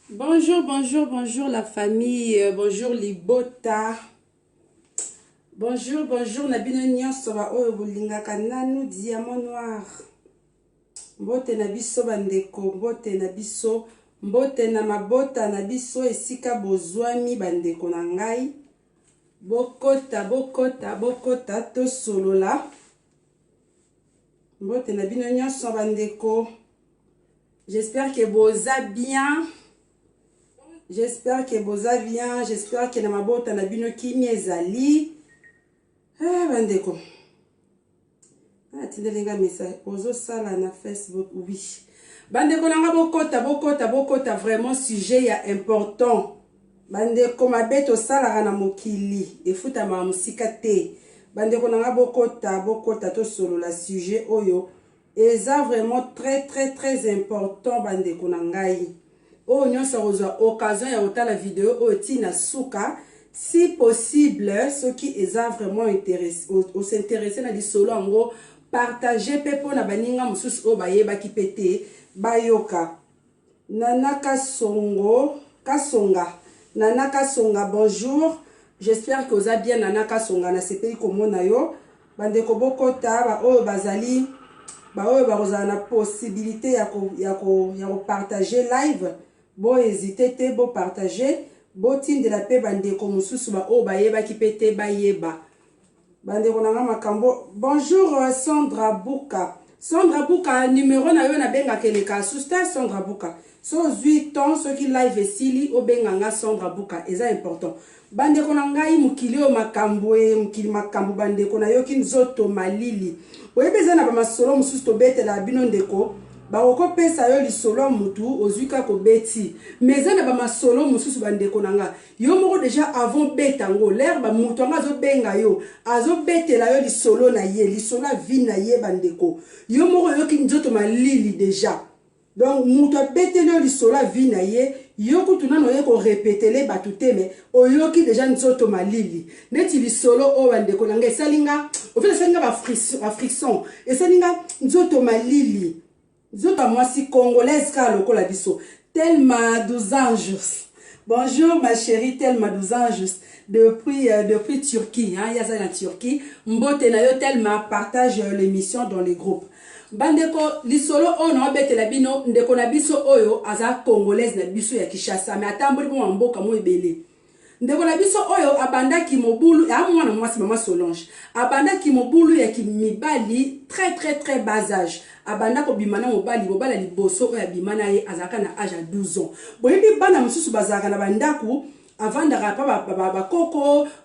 Bonjour, bonjour, bonjour la famille, bonjour Libota. Bonjour, bonjour Nabino Nyonso ba oyo bolingaka nanu diamant noir. Mbote na biso bandeko, mbote na biso, mbote na mabota na biso esika bozwami bandeko na ngai. Bokota, bokota, bokota to solola. Mbote na bino nyonso bandeko. J'espère que vous allez bien. J'espère que vous allez bien. J'espère que na mabota na bino kimi ezali. Ah bandeko. Ah tindelenga message. Ozo sala na Facebook oui. Bandeko nanga bokota bokota bokota vraiment sujet ya important. Bandeko mabeto sala na mokili efuta ma musika te. Bandeko nanga bokota bokota to solo la sujet oyo. Eza vraiment très important bandeko na ngai. Oh nyonso kozwa occasion ya otala vidéo o tina suka si possible ceux qui eza vraiment intéressé au s'intéresser na lisolo ngo partager pe pona baninga mususu o bayeba ki pete bayoka. Nana Kasonga Nana Kasonga bonjour, j'espère que vous allez bien. Nana Kasonga na sepeli komona yo bandeko bokota ba o bazali ba oyo bakozala na possibilité ya ko partager live. Bo hésiter te bo partager bo tinde la pe bandeko mususu ba o bayeba ki pete bayeba bandeko na makambo. Bonjour Sandra Buka. Sandra Buka numéro na yo na benga keleka susta Sandra Buka. So 8 ans ceux qui live esili o benga nga Sandra Buka eza important. Bandeko na ngai mukili o makambo mukili makambo bandeko na yo ki nzoto malili. Oyebeza na ba masolo mususu to betela bino ndeko. Ba oko pesa yo lisolo mutu ozuka ko beti meza na ba masolo mususu bandeko nanga yo moko déjà avant betango l'air ba mutu anga zo benga yo azo betela yo lisolo na ye lisolo vie na ye bandeko yo moko yo ki nzoto malili déjà donc mutu betela yo lisolo vie na ye yo kutuna no ye ko répéter ba tuteme oyo ki déjà nzoto malili neti lisolo o bandeko nanga esalinga au fait esalinga ba friction esalinga nzoto malili. Zota moi si congolaise car lokola biso Thelma 12 anges. Bonjour ma chérie Thelma 12 anges depuis Turquie hein yaza na Turquie mbote na yo Thelma partage l'émission dans les groupes. Bandeko lisolo ono betela bino ndeko na biso oyo aza congolaise na biso ya Kinshasa mais atamboli bo mboka mo ebele. Ndeko na biso oyo abanda ki mobulu ya mwana mwasi mama Solange abanda ki mobulu ya kimibali très bas âge abanda ko bimana mobali bobala liboso oyo bimana ye azaka na âge à 12 ans boyebi bana mususu bazaka na bandaku avandaka pa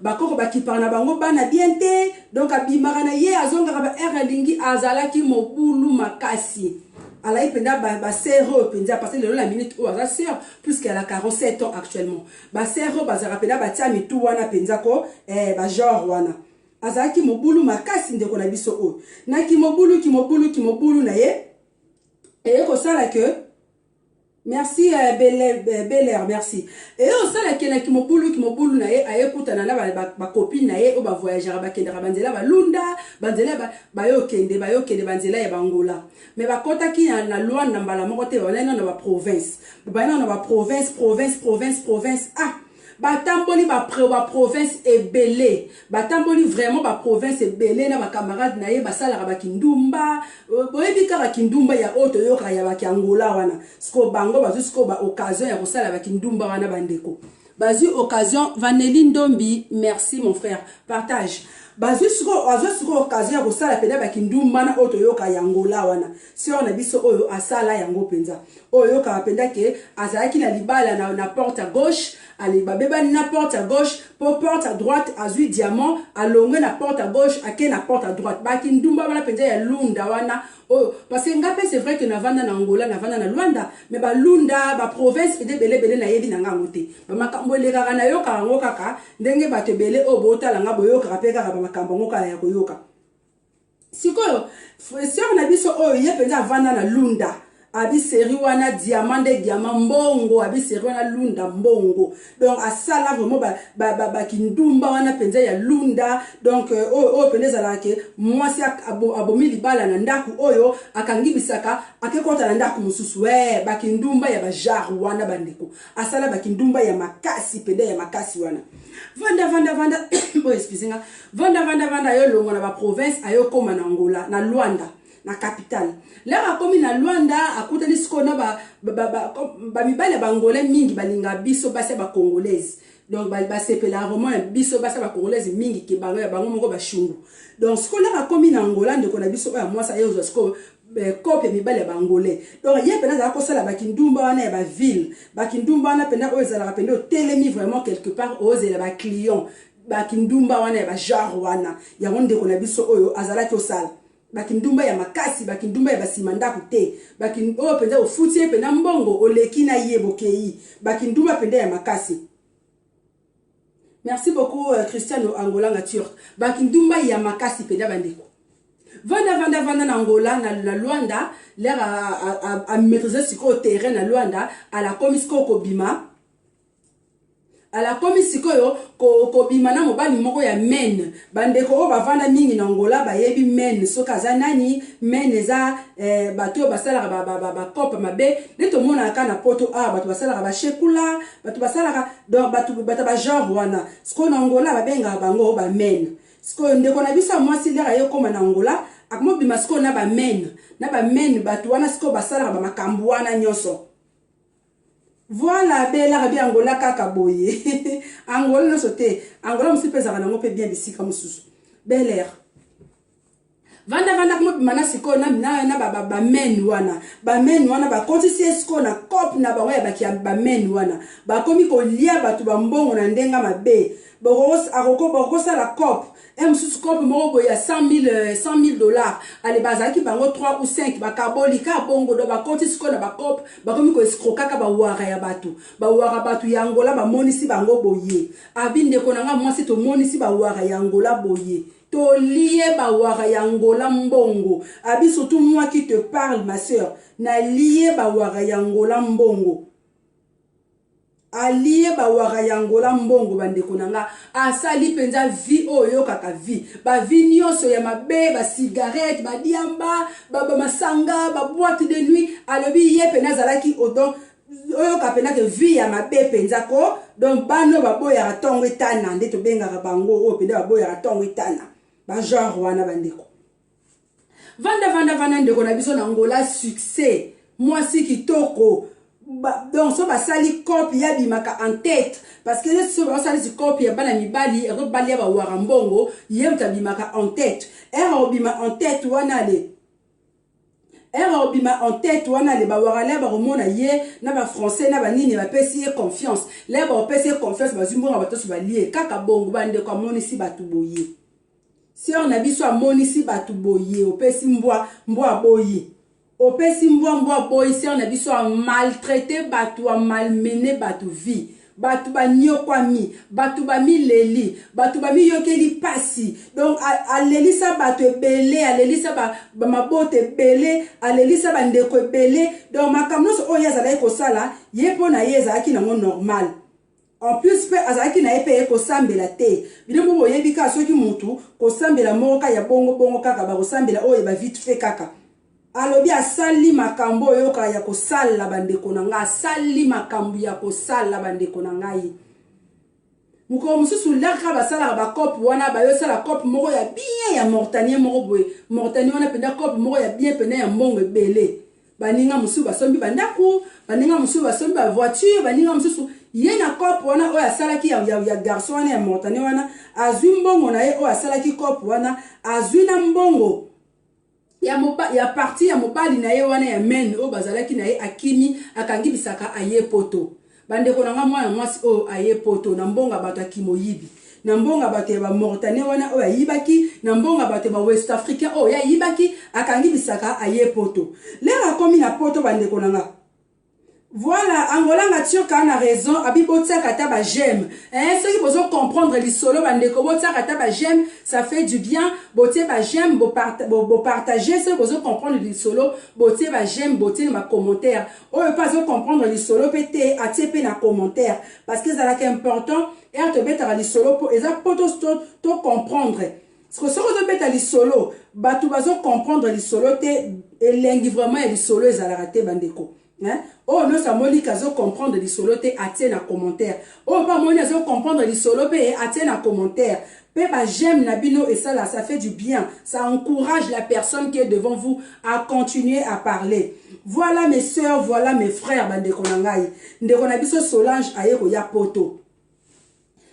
bakoko bakipana bango bana bien te donc abimaka na ye azongaka ba lingi azalaki mobulu makasi alaï penda ba sero penda parce que la minute ou sa sœur puisqu'elle a 47 ans actuellement ba sero bazara penda ba tia mitu wana penza ko ba genre wana azaki mobulu makasi ndeko na biso o na ki mobulu na ye et ko sala que merci Belair merci et au sala que na ki mobulu na ye aye kutana na ba copine na ye o ba voyager ba kendra banzela ba lunda banzela ba yo kende banzela ya bangola mais ba kota ki na loi na mbala moko te ba na ba province ah batamboli ba province ebele batamboli vraiment ba province ebele na ba camarade na ye basala ba kindumba boyebi kaka kindumba ya oto yo kaya ba kiangola wana sko bango bazu sko ba occasion ya kosala ba kindumba wana bandeko bazu occasion Vanelli Ndombi merci mon frère partage bazu sko occasion ya kosala pena ba kindumba na oto yo kaya angola wana si on a biso oyo asala yango penza oyo ka penda ke azaki na libala na porte à gauche allez babeba na porte à gauche pour porte à droite azui diamant alonge na porte à gauche ake na porte à droite ba kindumba bana penza ya lunda wana oh parce que ngape c'est vrai que na vanda na Angola na vanda na Luanda mais ba lunda ba province pede belebele na yebi na ngamote ba makambo lekaka na yoka ngo kaka ndenge bato bele o botala nga boyoka pe kaka ba makambo ngo kala ya koyoka sikoyo sœur na biso oyo ye penza vanda na lunda abi série wana diamant de diamant mbongo abi série wana lunda mbongo donc asala vraiment ba kindumba wana penza ya lunda donc o peneza la ke mwasi abomi libala na ndaku oyo akangibisaka akekota na ndaku mususu ba kindumba ya ba jar wana bandeko asala ba kindumba ya makasi pende ya makasi wana vanda oh excusez-moi vanda yo longo na ba province ayo koma na Angola na Luanda na capitale lera komi na Luanda akutani sikona ba mibale bangolais mingi balinga biso base ba congolaise donc ba sepela vraiment biso base ba congolaise mingi ke bango moko ba shungu donc sikona komi na Angola ndeko na biso ya mwasa yezo siko kopia mibale bangolais donc ye pena za ko sala bakindumba wana ya ba ville bakindumba wana pena o ezala pena telemi vraiment quelque part ozela ba client bakindumba wana ya ba genre wana ya ndeko na biso oyo azala to sala bakindumba ya makasi bakindumba ya basimanda kute bakindumba penza ofutie pena mbongo oleki na yebokei bakindumba penda ya makasi. Merci beaucoup Cristiano Angolanga Turc bakindumba ya makasi penda bandeko vanda na Angola na Luanda l'air a maîtriser siko terrain na Luanda à la komisko kobima à la komisiko yo kobima na mobali moko ya men bandeko o bavanda mingi na Angola bayebi men soka za nani men eza bato basala ba kopa mabe neto mona kana poto bato basala ba shekula bato basala donc bato ba genre wana siko na Angola babenga bango ba men siko ndeko na biso mwasi lera yo koma na Angola akmo bima siko na ba men bato wana siko basala ba makambu wana nyoso. Voilà bela rabi Angola kaka boye Angola no sote Angola musipeza kana ngope bien bisika mususu Bel Air vanda kuma bimana siko na ba men wana ba kotisi siko na cop na ba ya baki ba men wana ba komi ko lia batu ba mbongo na ndenga mabe bogos bogosa la cop mususu cop mo boya $100,000 ale bazaki bango 3 ou 5 ba kabolika bongo do ba kotisi siko na ba cop ba komi ko escroquer ba wara ya batu ya Angola ba monisi bango boye abinde ko nanga mwasi to monisi ba wara ya Angola boye to lié ba wara ya Angola mbongo abi surtout moi qui te parle ma sœur na lié ba wara ya Angola mbongo alié ba wara ya Angola mbongo bandeko nanga asali penza vie oyo kaka vie ba vie nyonso ya mabe ba cigarette ba diamba ba masanga ba boîte de nuit alobi ye pena zalaki odon oyo kapena ke vie ya mabe penza ko donc bano baboya ratongo etana ndeto benga bango o pena baboya ratongo etana ba genre wana bandeko vanda ndeko na biso na Angola succès moi si kitoko donc so basali copie ya bimaka en tête parce que so basali copie ya bana mibali ero bali ya ba warambongo yemta bimaka en tête ero bima en tête wana le ba warale ba romona ye na ba français na ba nini ba pesi confiance le ba pesi confiance ba zumbo ba to so ba lié kaka bongo bande ko monisi batu boye si on a biso monisi batu boye opesi mbwa boye opesi mbwa boye si on a biso maltraité batu malmené batu vie batu ba nyokwami batu ba mileli batu ba miyokeli pasi donc alelisa batu ebele alelisa ba mabote ebele alelisa ba ndeko ebele donc makamnoso oyo azala ko sala yepo na yeza aki nango normal. En plus pe azaki na epe ko sambela te bilemo boyebi ka soki mutu ko sambela moka ya bongo kaka ba ko sambela oyo ba vite fait kaka alobi asali makambo oyo ka ya ko sala bandeko na nga asali makambo ya ko sala bandeko na ngai muko mususu laka basala ba cop wana ba yo sala cop moko ya bien ya mortanier moko boye mortanier wana penda cop moko ya bien pena ya mbongo ebele baninga mususu basombi bandaku baninga mususu basombi ba voiture baninga mususu ye na cop wana oyo asalaki ya garçon wana ya mortanier wana azwi mbongo na ye oyo asalaki cop wana azwi na mbongo ya parti ya mobali na ye wana ya men o bazalaki na ye akimi akangi bisaka aye poto bandeko na nga mwana mwasi o aye poto na mbonga bato akimoyibi na mbonga bato ya ba Mauritanie wana o ayibaki na mbonga bato ya ba West Africain o ya yibaki akangi bisaka aye poto lera komi na poto bandeko na nga Voilà, Angola nature quand a raison, abi botsa kata ba j'aime. Hein, ceux qui besoin comprendre les solo bandeko botsa kata ba j'aime, ça fait du bien. Boté ba j'aime, bo partager, ceux qui besoin comprendre les solo, boté ba j'aime, boté ma commentaire. Oh, pas besoin comprendre les solo, pété, atépé na commentaire. Parce que c'est là qui est important, et à te mettre à les solo pour, et ça pour tout comprendre. Parce que ce que vous mettez à les solo, bah tu vas comprendre les solo, et l'engi vraiment les solo, et ça la raté bandeko. Hein? Oh, non, ça m'a dit qu'à comprendre les solos, t'es atteint un commentaire. Oh, pas moi, à comprendre les solos, t'es atteint un commentaire. Bah, j'aime Nabino et ça là, ça fait du bien. Ça encourage la personne qui est devant vous à continuer à parler. Voilà mes soeurs, voilà mes frères, Bandekonangaï. Ndekonabiso Solange Aero ya poto.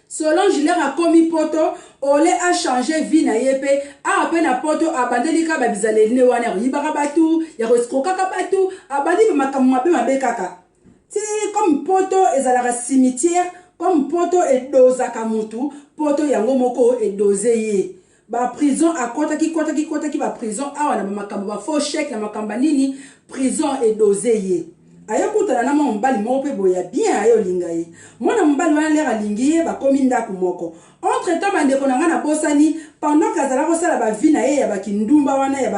Solange leur a commis poto, ole a changé vie na yepe, a appelé na poto, abandeli ka babizale ne wana yibaka batu, ya reskoka ka batu, abandi makamwabe mabe kaka. Ti comme poto ezalaka cimetière, comme poto et doza kamutu, poto yango moko et dosé ye. Ba prison a kota ki ba prison, a wana makambo ba faux chèque na makamba nini, prison et dosé ye. Ayo kutana na mbali moko boya bien ayo lingaye mwana mbali wana lera lingiye ba komi ndaku moko entre temps bandeko na ngana bosani pendant kazala kosala ba vie na ye ya ba kindumba wana ya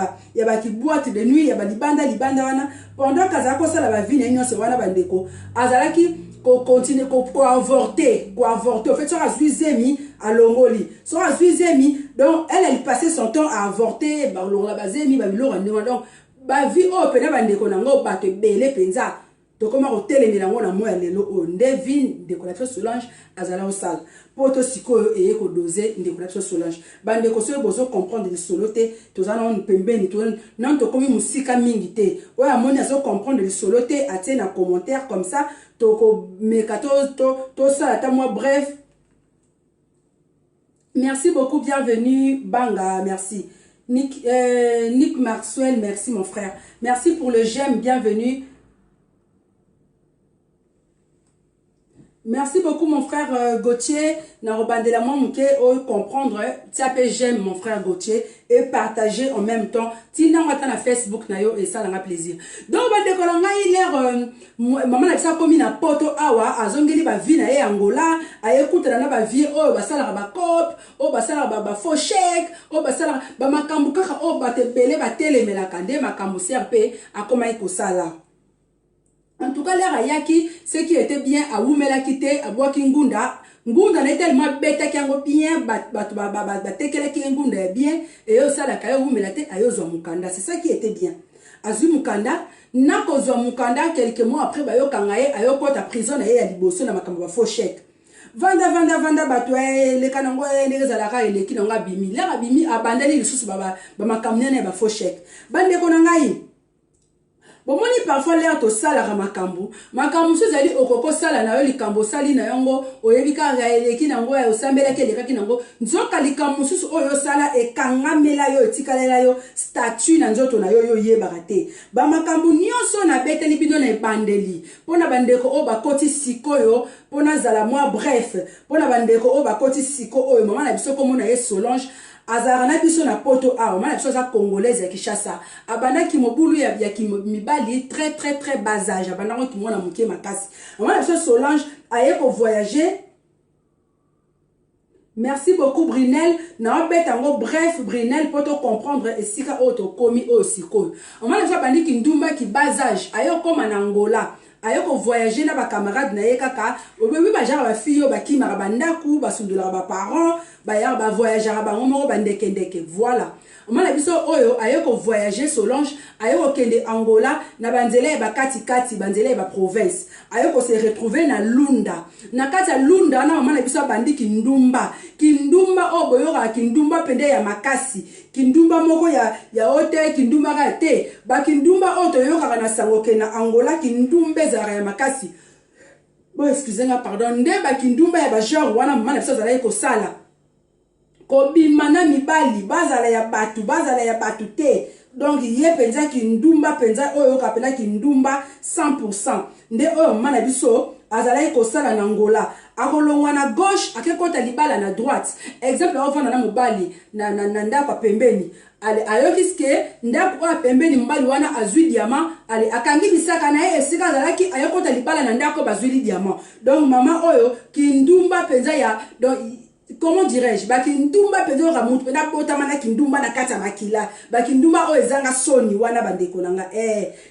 ba ki boîte de nuit ya ba libanda wana pendant kazala kosala ba vie na nyonso wana bandeko azalaki ko continuer ko avorter en fait sur azuizemi à longoli sur azuizemi donc elle passait son temps à avorter ba longa bazemi ba bilora ndinga donc ba vie o pena bandeko nango bato belé penza to koma ko telemela ngona moya lelo o ndevin de collection Solange azala au sal poto siko e ko doser de collection Solange bandeko so bozo comprendre les soloté to zana on pembeni to nan to komi musika mingi te o amoni azo comprendre les soloté atie na commentaire comme ça to ko mekato to ça ta moi bref. Merci beaucoup, bienvenue Banga, merci. Nick Maxwell, merci mon frère. Merci pour le j'aime, bienvenue. Merci beaucoup mon frère Gauthier. Narobandela moi mouke o comprendre. Tiapé j'aime mon frère Gauthier et partager en même temps. Tina wata na Facebook na yo et ça l'a plaisir. Donc bande kolanga il maman na bisa komi na poto awa azongeli ba vie na e Angola, ayekuta na ba vie o ba sala ba cop, o ba sala ba faux chèque, o ba sala ba makambu kaka o ba te belé ba telemela kande makambu CRP akoma iko sala. En tout cas, l'air ayaki, ce qui était bien à Oumela Kite, à Boakingunda. Ngunda n'est tellement bête qu'il y a bien, bien, et au salaka, Oumela te, ayo Mukanda. C'est ça qui était bien. Azu Mukanda, nako Mukanda, quelques mois après, bayo kangaye, ayo kota prison, ayo liboso, na makamba faux chèque. Vanda, batwe, le kanango, les zalaka, et les kinanga bimi. L'air abimi, abandonné les sous, makamne, ba faux chèque. Bande konangaye. Bon, moni parfois l'air to sala makambu so zali okoko sala na yo likambo sali na yango oyebika gaeleki nango ya osambela ke lekaki nango nzoka likambo susu oyo sala e kangamela yo etikalela yo statut na nzoto na yo yebaka te ba makambu nyonso na beteli bido na ebandeli pona bandeko o bakoti sikoyo pona zala moi bref pona bandeko o bakoti siko oyo mama na biso komona ye Solange azarana biso na poto awa mana biso za congolaise ya Kinshasa abana ki mobulu ya mibali très bas âge abana ko kimona muke makasi mana biso Solange aye ko voyager. Merci beaucoup Brinel na obeta ngo bref Brinel poto comprendre esika auto komi osiko mana biso bandi ki ndumba ki bas âge aye koma na Angola ayo ko voyager na ba camarade na ye kaka obebi ba jara ba fille ba kimara ba ndaku ba sundula ba parents ba ya ba voyager ba ngomo ba ndeke voilà mala biso oyo ayo ko voyager Solange ayo ko kende Angola na banzela ba kati banzela ba province ayo ko se retrouver na Lunda na kati ya Lunda na mala biso bandi kindumba oboyoka kindumba pende ya makasi kindumba moko ya hotel kindumba ka te ba kindumba oto yoka na sango ke na Angola kindumbe zara ya makasi bon excusez-moi pardon nde ba kindumba ya ba genre wana mala biso zala ko sala ko bimana mibali bazala ya batu te donc ye penza kindumba penza oyo kapela kindumba 100% nde oyo mana biso azalaki kosala na ngola akolongwa na gauche akekota libala na droite exemple aovanda na mobali na ndako pembeni ale ayokiske ndako oyo pembeni mobali wana azwi diamant ale akangi bisaka na ye esika azalaki ayokota libala na ndako bazwili diamant donc mama oyo kindumba penza ya donc comment dirais-je bakindumba pezo ramutu pena botama na kindumba na kata makila bakindumba o ezanga soni wana bandeko nanga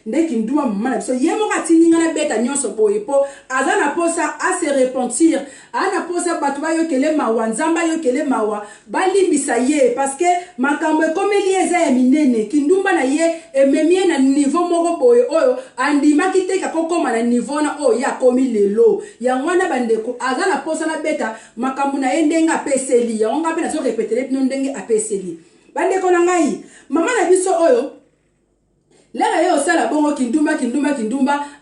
nde kindumba mama na biso yemo katininga na beta nyonso boye po azana posa a se repentir ana posa batu ba yokele mawa nzamba yokele mawa balimbisa ye parce que makambo ekomeli eza ya minene kindumba na ye ememie na niveau moko boye oyo andima kiteka kokoma na niveau na oyo ya komi lelo ya mwana bandeko azana posa na beta makambo na ye ndenga apeseli ya onga pe na so répéter pino ndenge apeseli bandeko na ngai mama na biso oyo lela yo sala bongo kindumba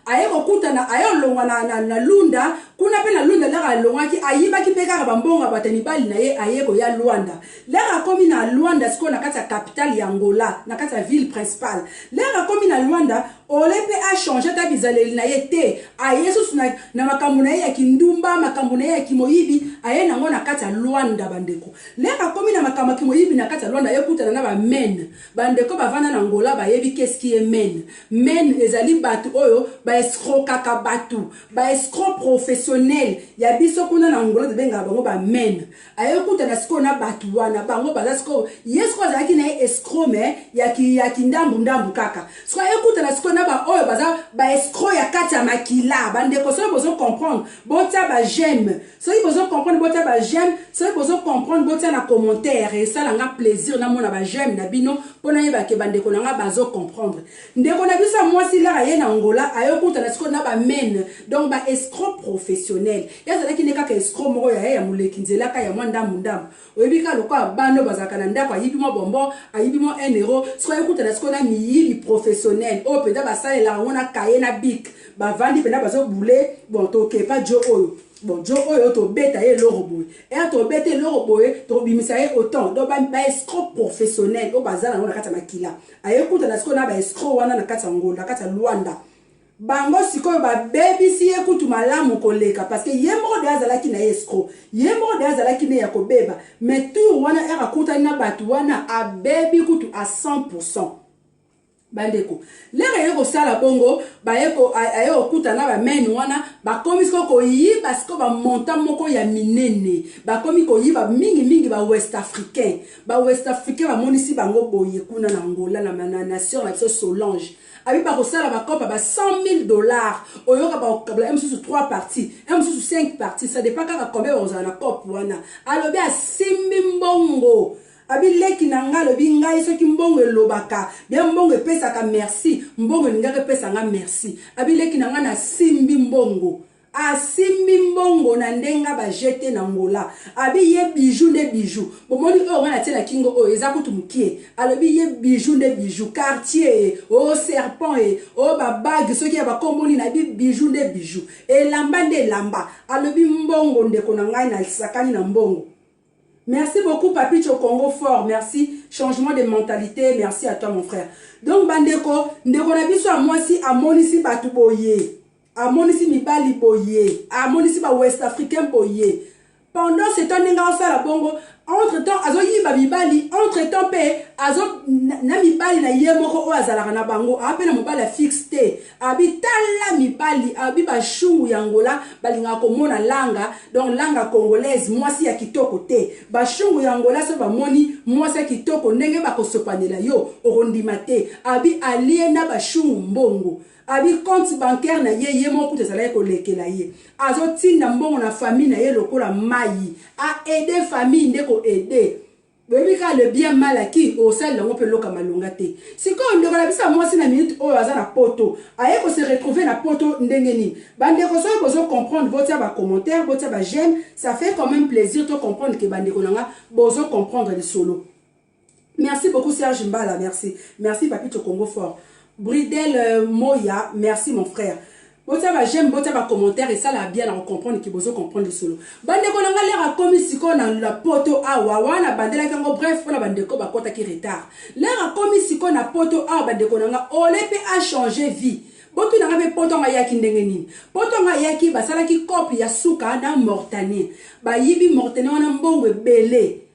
aye kokutana aye olongwa na lunda kuna pe na lunda lela alongwaki ayibaki pe kaka bambonga batani bali na ye aye ko ya Luanda lela komi na Luanda siko na kati ya capitale ya Angola na kati ya ville principale lela komi na Luanda olepe a changer ta bizaleli na ye te aye susu na makambo na ye ya kindumba makambo na ye ya kimoyibi aye nango na kati ya Luanda bandeko lela komi na makambo ya kimoyibi na kati ya Luanda aye kutana na ba men bandeko bavanda na Angola bayebi qu'est-ce qui est men ezali batu oyo ba escroc kaka batu ba escroc professionnel ya biso kuna na Angola benga bango ba men aye kutana siko na batu wana bango baza siko yesko azaki na escroc me ya kindambu kaka siko aye kutana siko na ba oyo baza ba escroc ya kati ya makila bandeko so bozo comprendre bota ba j'aime so bozo comprendre bota ba j'aime so bozo comprendre bota na commentaire et ça langa plaisir na mona ba j'aime na bino pona yeba ke bandeko nanga bazo comprendre ndeko na biso mwasi la ye na Angola ayokuta na siko na ba men donc ba escroc professionnel yazala ki neka ka escroc moko ya muleki nzela ka ya mwanda mundam oyebika lokwa bando bazaka na ndako ayibi mo bombo ayibi mo 1 euro siko ayokuta na siko na miyibi professionnel o penda basale la ngona kaye na bik bavandi penda bazo boule bon toke pa jo oyo bon jo oyo to beta ye loro boy et to beta loro boy to bimisa ye autant donc ba escroc professionnel o bazala ngona kata makila ayekuta na siko na ba escroc wana na kata Angola kata Luanda bango sikoyo ba baby si ekutu malamu koleka parce que yemro de azalaki na escroc yemro de azalaki ne ya kobeba mais tout wana era kuta na batu wana a baby kutu à 100% bandeko lere yeko sala bongo bayeko ayo okuta na ba men wana bakomi ko yiba siko ba monta moko ya minene bakomi ko yiba mingi ba west africain ba monisi bango boye kuna na Angola na nation la Solange abi ba kosala ba kopa ba $100,000 oyoka ba msusu 3 parties msusu 5 parties ça dépend kaka combien on a cop wana alobi a simbi mbongo abi leki na nga lobi ngai soki mbongo elobaka bien mbongo epesaka merci mbongo lingaka epesa nga merci abi leki na nga na simbi mbongo asimbi mbongo na ndenga ba jete na Angola abi ye bijou ne bijou bomoni o wana tela kingo o eza kutu mukie alobi ye bijou ne bijou quartier o serpent o ba bague soki ya ba komboni na bi bijou ne bijou elamba nde lamba alobi mbongo ndeko na ngai na sakani na mbongo. Merci beaucoup, Papito Congo fort. Merci. Changement de mentalité. Merci à toi, mon frère. Donc, bandeko, ndeko na biso a moi si a monisi batu boye. A monisi mibali boye. A monisi ba West Africain boye. Pendant ce temps, nenga osala bongo. Entre temps, azo yiba mibali. Entre temps, pe azo na mibali na ye moko o azalaka na bango. Ape na mobali a fixé. Abi tala mibali. Abi ba chungu ya Angola. Balinga komona langa. Donc langa congolaise. Mwasi ya kitoko te. Ba chungu ya Angola so ba moni. Mwasi ya kitoko. Nenge ba kosopanela yo. Orondima te. Abi aliena ba chungu mbongo. Abi compte bancaire na ye moko te sala ko lekela ye azo tinda mbongo na famille na ye lokola mayi a aider famille ndeko aider bebi ka le bien mal aki o sala ngo pe loka malonga te siko ndeko na bisa mwasi na minute o aza na poto aye ko se retrouver na poto ndenge ni bandeko so bozo comprendre votre ba commentaire votre ba j'aime ça fait quand même plaisir de comprendre que bandeko nanga bozo comprendre le solo. Merci beaucoup Serge Mbala, merci Papito Congo fort. Bridel Moya, merci mon frère. Bota ba j'aime, bota ba commentaire et ça la bien à comprendre qui bozo comprendre le solo. Bandeko nanga lera komi siko na la poto awa wana bandela kango bref pour la bandeko ba kota ki retard. Lera komi siko na poto awa bandeko nanga olepe a changer vie. botu na ngabe poto nga yaki ndenge nini poto nga yaki basalaki kopi ya suka na mortanier bayibi mortanier wana mbongo ebele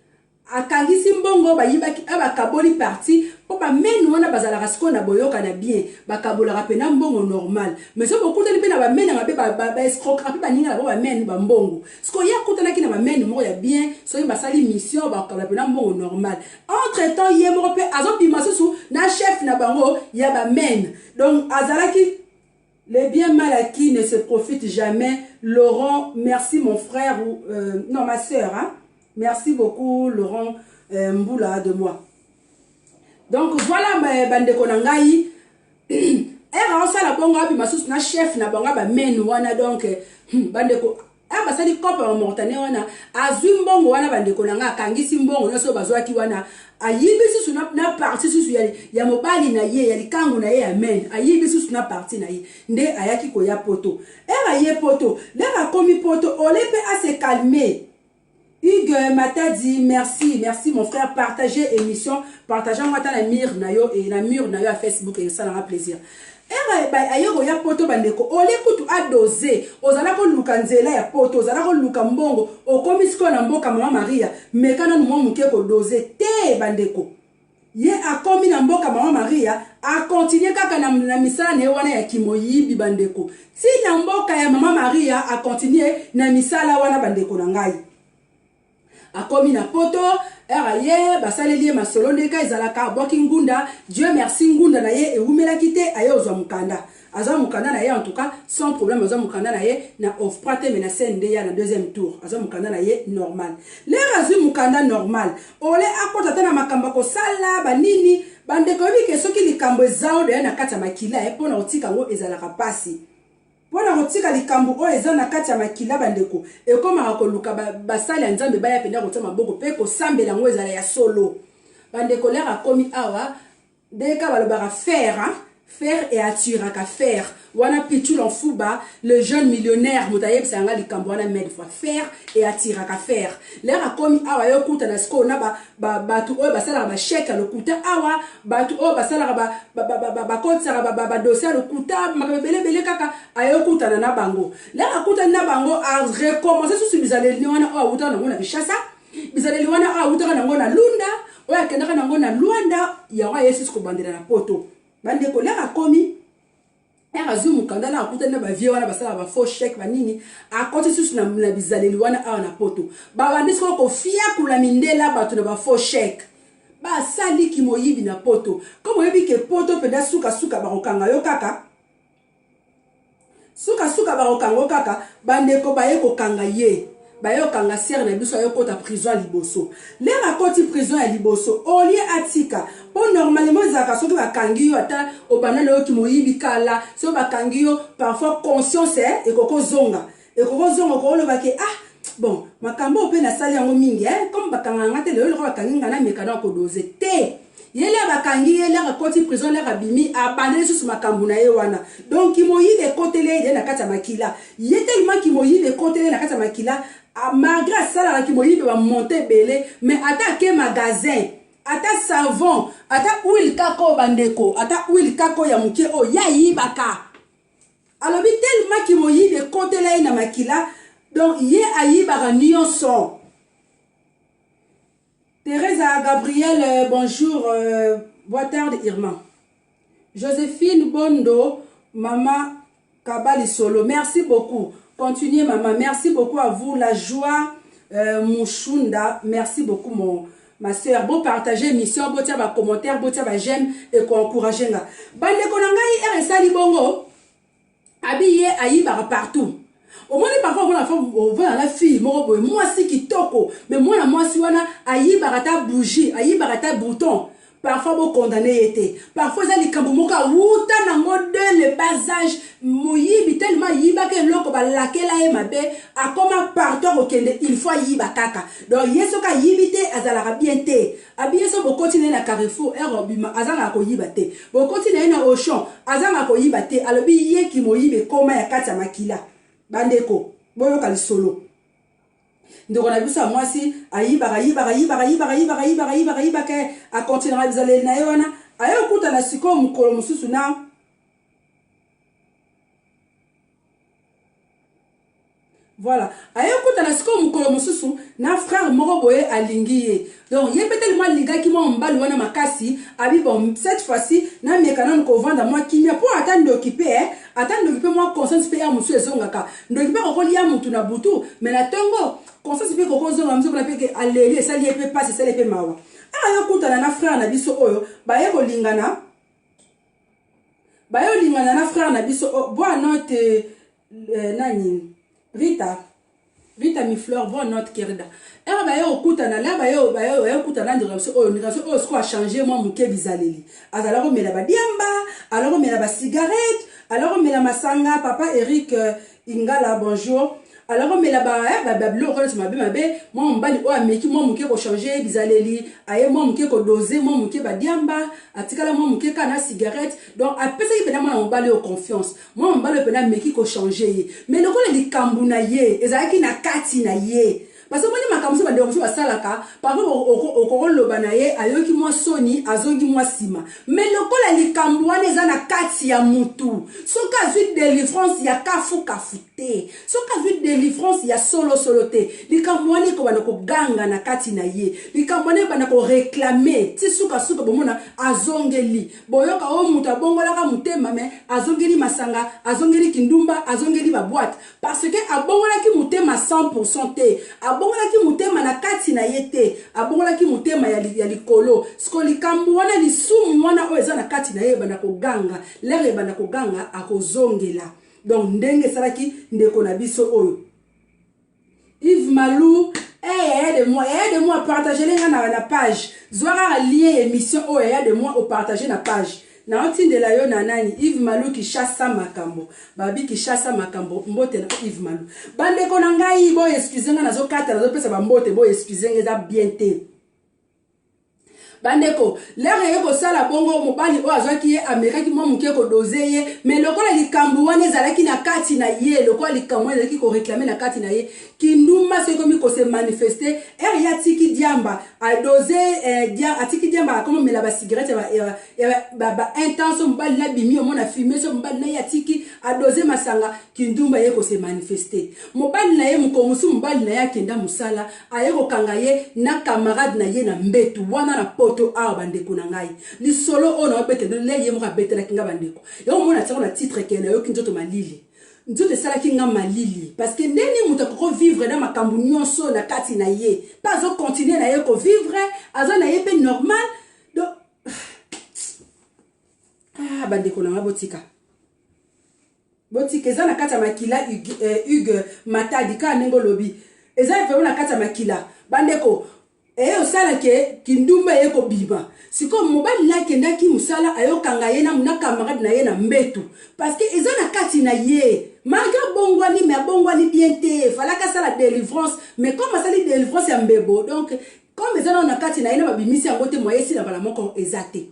akangisi mbongo bayibaki abakaboli parti po bameni wana bazalaka siko na boyoka na bien bakabolaka pe na mbongo normal mais so bokutani pe na bameni ngabe baescroquera pe baninga na bo bameni bambongo siko ya kutanaki na bameni moko ya bien soki basali mission bakabola pe na mbongo normal entre temps ye moko pe azobima susu na chef na bango ya bameni donc azalaki les biens mal acquis ne se profitent jamais. Laurent, merci mon frère ou non ma soeur hein. Merci beaucoup Laurent Mboula de moi. Donc voilà bande konangai. Era osala bongo abi masusu na chef na bango ba men wana donc bande ko aba sali kopa mortane wana azwi mbongo wana bande konanga kangisi mbongo na so bazwaki wana ayibi susu na parti susu ya mobali na ye ya likangu na ye amen ayibi susu na parti na ye nde ayaki ko ya poto era ye poto lera komi poto olepe à se calmer. Hugues Mata dit merci, merci mon frère, partagez émission, partagez moi la mur nayo et la mur nayo à Facebook et ça aura plaisir. Ayo ya poto bandeko, ole kutu a doser, ozala ko luka nzela ya poto, ozala ko luka mbongo, okomi siko na mboka mama Maria, mekana numo muke ko doser te bandeko. Ye akomi na mboka mama Maria, a continuer kaka na misala ne wana ya kimoyibi bandeko. Si na mboka ya mama Maria a continuer na misala wana bandeko na ngai. Akomi na poto era ye basaleli ye masolo ndeka ezalaka boki ngunda Dieu merci ngunda na ye eumela kite aye ozwa mukanda azwa mukanda na ye en tout cas sans problème azwa mukanda na ye na ofprate mais na sende ya na deuxième tour azwa mukanda na ye normal lera azwi mukanda normal ole akota tana makamba ko sala banini bandeko bike soki likambo ezao de na kati ya makila e pona otika ngo ezalaka pasi pona kotika likambo o eza na kati ya makila bandeko ekoma koluka basali ya nzambe baya penda kotia maboko pe kosambela ngo ezala ya solo bandeko lera komi awa deka balobaka faire faire et attiraka faire wana pichul en fuba le jeune millionnaire mutayeb sanga likambo wana med fois faire et attiraka faire lera komi awa yo kuta na sko na batu o basala ba chèque le kuta awa batu o basala ba kotsa ba dossier le kuta makabele bele kaka ayo kuta na bango lera kuta na bango a recommencer sous bizaleli wana o uta na ngona bishasa bizaleli wana a uta na ngona lunda o yakenda na ngona luanda ya wa yesu ko bandira na poto bandeko lera komi era zumu kandala akuta na ba vie wana basala ba faux chèque banini akoti susu na bizaleli wana awa na poto ba bandisiko ko fia kula mindela batu na ba faux chèque ba sali kimoyibi na poto comme yebi ke poto penda suka barokanga yo kaka suka barokanga kaka bandeko baye ko kanga ye bayo kanga ser na biso ayo kota prison liboso lera koti prison ya liboso olie atika po normalement zaka soki bakangi yo ata obana na yo kimoyibi kala so bakangi yo parfois conscience ekoko zonga ko lo bake bon makambo pe na sali yango mingi comme bakanga ngate le lo bakangi ngana mekana ko doze te yele bakangi yele koti prison lera bimi abandele susu makambu na ye wana donc kimoyibi ekotele ye na kati ya makila ye tellement kimoyibi ekotele na kati ya makila malgré ça qui moyibe va monter belé mais ata ke magasin ata savon ata huile kako bandeko ata huile kako ya muke o ya yibaka alors tellement qui moyibe côté là na makila donc ye ayibaka nyonso. Teresa Gabriel bonjour Boitard Irma Joséphine Bondo maman Kabali Solo merci beaucoup. Continuez maman, merci beaucoup à vous, la joie Mouchunda, merci beaucoup ma soeur, bon partager émission, bon tiens ba commentaire, bon tiens ba j'aime et qu'on encourage nga. Bande konanga RSA libongo, habillé aïba partout. Au moins parfois on voit la fille, moi si qui toko, mais moi si wana aïba rata bougie, aïba rata bouton. Parfois vous condamné été parfois ça les kambomoka wuta nango de le basage moyibi tellement yiba ke loko ba lakela e mabe akoma partout okende il faut yiba kaka donc yeso ka yibite azala bien te abiye so bo continuer na Carrefour erobima azanga ko yiba te bo continuer na Auchan azanga ko yiba te alobi ye ki moyibe koma ya kata makila bandeko boyo kali solo donc on a vu ça moi si ayiba ke a continuer bizaleli na yona ayo kuta na siko mukolo mususu na Voilà. Ayo kuta na siko mukolo mususu na frère moko boye alingi ye. Donc ye peut-être moi liga ki moi mbali wana makasi abi bon cette fois-ci na mekana ko vendre moi kimia pour attendre d'occuper attendre d'occuper moi conscience pe ya musu ezongaka. D'occuper ko lia mutu na butu mais na tongo conscience pe ko zonga musu na pe ke aleli ça li pe passer ça li pe mawa. Ayo kuta na frère na biso oyo ba ye ko lingana. Ba yo lingana na frère na biso boa note nani Rita mi fleur bon notre kerda era ba yo kutana la ba yo kutana ndira so o sko a changer moi muke bizaleli azala ko mela ba diamba alors mela ba cigarette alors mela masanga papa Eric Ingala bonjour alors mela ba blo ko ma be moi mbali o ameki moi muke ko changer bizaleli aye moi muke ko doser moi muke ba diamba atikala moi muke kana cigarette donc après ça il peut moi mbali au confiance moi mbali peut na meki ko changer mais le ko li kambu na ye ezaki na kati na ye parce que moi makamso ba ndongo ba salaka parfois okoko loba na ye ayoki moi soni azongi moi sima mais le ko la li kambu wana eza na kati ya mutu soka zui délivrance ya kafu kafute soka zui délivrance ya solo te li kambu wana ko bana ko ganga na kati na ye li kambu wana bana ko réclamer ti suka bomona azongeli boyoka o mutu abongola ka mutema mais azongeli masanga azongeli kindumba azongeli ba boîte parce que abongola ki mutema 100% te abongola ki mutema na kati na yete abongola ki mutema ya likolo sko likambu wana lisumu wana o eza na kati na ye bana ko ganga lere bana ko ganga akozongela donc ndenge salaki ndeko na biso oyo Yves Malou aide-moi à partager les na page zoara lien émission oh aide-moi à partager na page na otinde la yo na nani Yves Malou qui chasse makambo babi qui chasse makambo mbote na Yves Malou bande ko na ngai bo excusez nga nazo kata nazo pesa ba mbote bo excusez nga za bien te bandeko lere yeko sala bongo mobali o azwaki ye amerika ki mo muke ko doser ye mais lokola likambu wana ezalaki na kati na ye lokola likambu wana ezalaki ko réclamer na kati na ye kinduma se komi ko se manifester ya tiki diamba a doser atiki diamba comme mela ba cigarette ba intense mobali na bimi o mona fumer so mobali na ya tiki a doser masanga kindumba ye ko se manifester mobali na ye mukomusu mobali na ya kenda musala aye ko kanga ye na camarade na ye na mbetu wana na to a bandeko na ngai li solo ona betele le ye mo ka betela kinga bandeko yo mona tsaka na titre kena yo kinzoto malili nzoto sala kinga malili parce que ndeni muta ko vivre na makambu nyonso na kati na ye pas au continuer na ye ko vivre azo na ye pe normal donc bandeko na botika eza na kati ya makila Hugues Matadi ka nengo lobi eza fe na kati ya makila bandeko osala ke kindumba ye ko biba siko mobali la kenda ki musala ayokanga ye na camarade na ye na mbetu parce que eza na kati na ye malgré bongwani mais bongwani bien te fala ka sala délivrance mais comme ça li délivrance ya mbebo donc comme eza na kati na ye na babimisi yango te moye si na bala moko ezate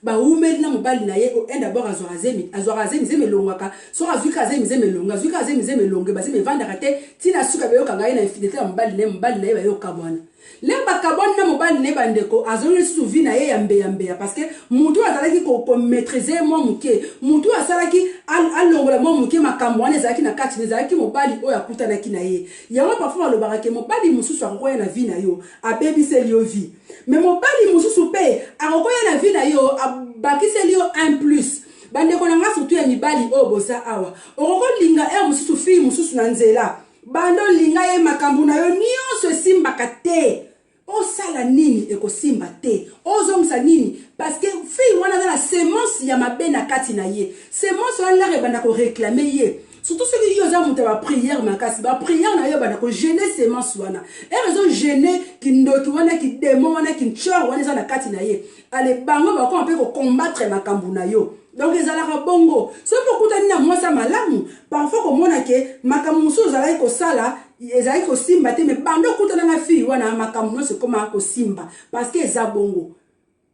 ba umeli na mobali na ye o d'abord azorazemi zeme longaka so azuka zemi zeme longa azuka zemi zeme longe ba zeme vanda kate tina suka be yokanga ye na infidélité ya mobali na ye ba yokabwana lemba kabon na mobali ne bandeko azongi souvi na ye ya mbeya parce que mutu azalaki ko maîtriser moi muke mutu asalaki alongola moi muke makambo wana ezalaki na kati ezalaki mobali oyo akutanaki na ye yango parfois alobaka ke mobali mususu akokoya na vie na yo abebiseli yo vie mais mobali mususu pe akokoya na vie na yo abakiseli yo un plus bandeko na nga surtout ya mibali oyo bosa awa okokolinga mususu fille mususu na nzela bando linga ye makambu na yo nyonso esimbaka te osala nini ekosimba te ozongisa nini parce que fille wana na semence ya mabe na kati na ye semence wana la rebanda ko réclamer ye surtout ceux qui yoza muta ba prière makasi ba prière na yo banda ko gêner semence wana raison gêner ki ndoki wana ki démon wana ki nchor wana za na kati na ye ale bango ba ko mpe ko combattre makambu na yo donc ezalaka bongo so pokutani na mwasa malamu parfois komona ke makambu mususu ezalaki kosala ezalaki kosimba te mais bando kutana na fille wana makambu nyonso ekoma kosimba parce que eza bongo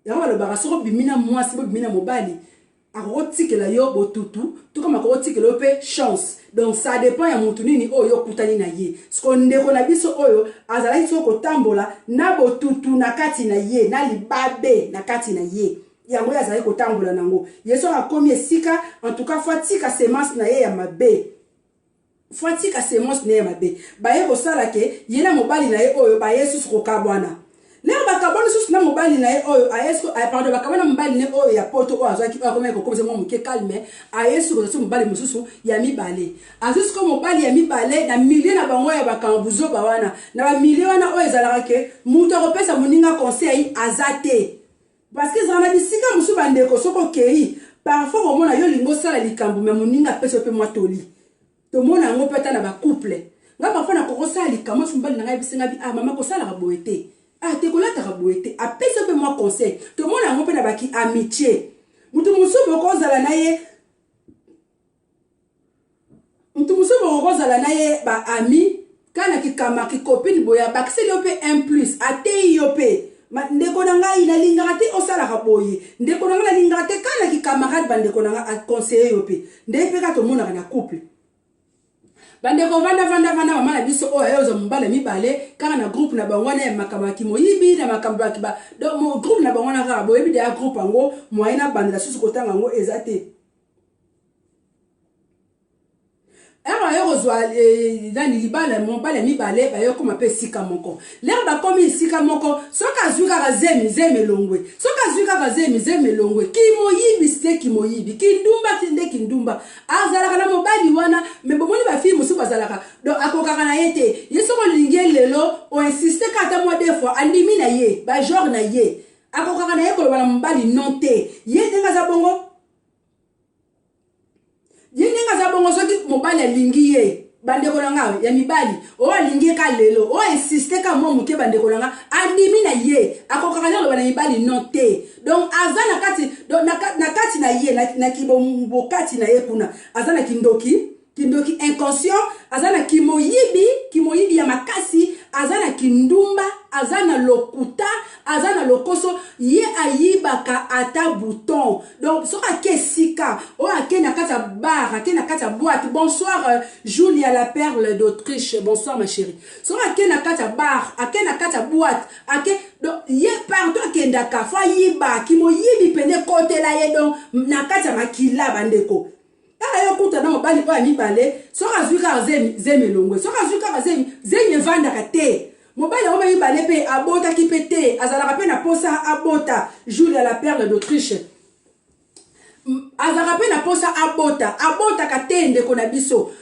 yango balobaka soko bimina mwasi bobimina mobali akotikela yo botutu to kama akotikela yo pe chance donc ça dépend ya mutu nini oyo kutani na ye siko ndeko na biso oyo azalaki soko kotambola na botutu na kati na ye na libabe na kati na ye yango yazali kotambola nango yeso akomi esika en tout cas fatika semence na ye ya mabe fatika semence ne mabe baye kosala ke yena mobali na ye oyo ba yesu ko kabwana lero bakabona susu na mobali na ye oyo ayesu pardon bakabona mobali ne oyo ya poto oyo azwaki akoma ko komisa mo muke calme ayesu ko susu mobali mususu ya mibale azusu ko mobali ya mibale na milieu na bango ya bakambuzo bawana na ba milieu wana oyo ezalaka ke mutu akopesa moninga conseil azate parce que zana bisika musu bandeko soko kei parfois omona yo lingo sala likambo me moninga pesa pe mwatoli to mona ngo peta na ba couple nga parfois na ko sala likambo sumbali na ngai bisinga bi mama ko sala ka boete te kolata ka boete apesa pe moi conseil to mona ngo pe na baki amitié mutu musu boko zala na ye ba ami kana kikama ki copine boya bakiseli yo pe un plus ate yo pe ndeko na ngai na lingaka te osala ka boye ndeko na ngai na lingaka te kana ki camarade bandeko na ngai a conseiller yo pe ndepe ka to mona na couple bandeko vanda mama na biso oyo ozo mbala mibale kaka na groupe na bango na makamba kimoyibi na makamba kiba donc mo groupe na bango na kaka boyebi de groupe ngo moyen na bandela susu kotanga ngo ezate era yo zwa dani libala mon bala mibale ba yo koma pe sika moko lerba komi sika moko soka zuka ka zemi longwe soka zuka ka zemi longwe kimoyibi ste kimoyibi kindumba tinde kindumba azala kana mobali wana me bomoni ba fille musu bazalaka donc akokaka na yete yesoko lingi lelo o insister kata moi des fois andimi na ye ba genre na ye akokaka na ye ko bana mobali non te ye denga za bongo yenga za bongo soki mobali alingi ye bandeko nanga ya mibali o alingi ka lelo o insister ka mo muke bandeko nanga andimi na ye akokaka na bana mibali non te donc azana kati donc na kati na ye na kibombo kati na ye kuna azana kindoki inconscient azana kimoyibi ya makasi azana kindumba azana lokuta azana lokoso ye ayibaka ata bouton donc soka kesika o ake na kata bar ake na kata boîte bonsoir Julia la perle d'Autriche bonsoir ma chérie soka ake na kata bar ake na kata boîte ake donc ye partout ake ndaka fa yiba kimoyibi pende kote la ye donc na kata makila bandeko yo kuta na mobali oya mibale soka zuka zemi longwe soka zuka zemi vanda kate mobali oya mibale pe abota kipete azalaka pe na posa abota Julia la perle d'Autriche azalaka pe na posa abota kate ndeko na biso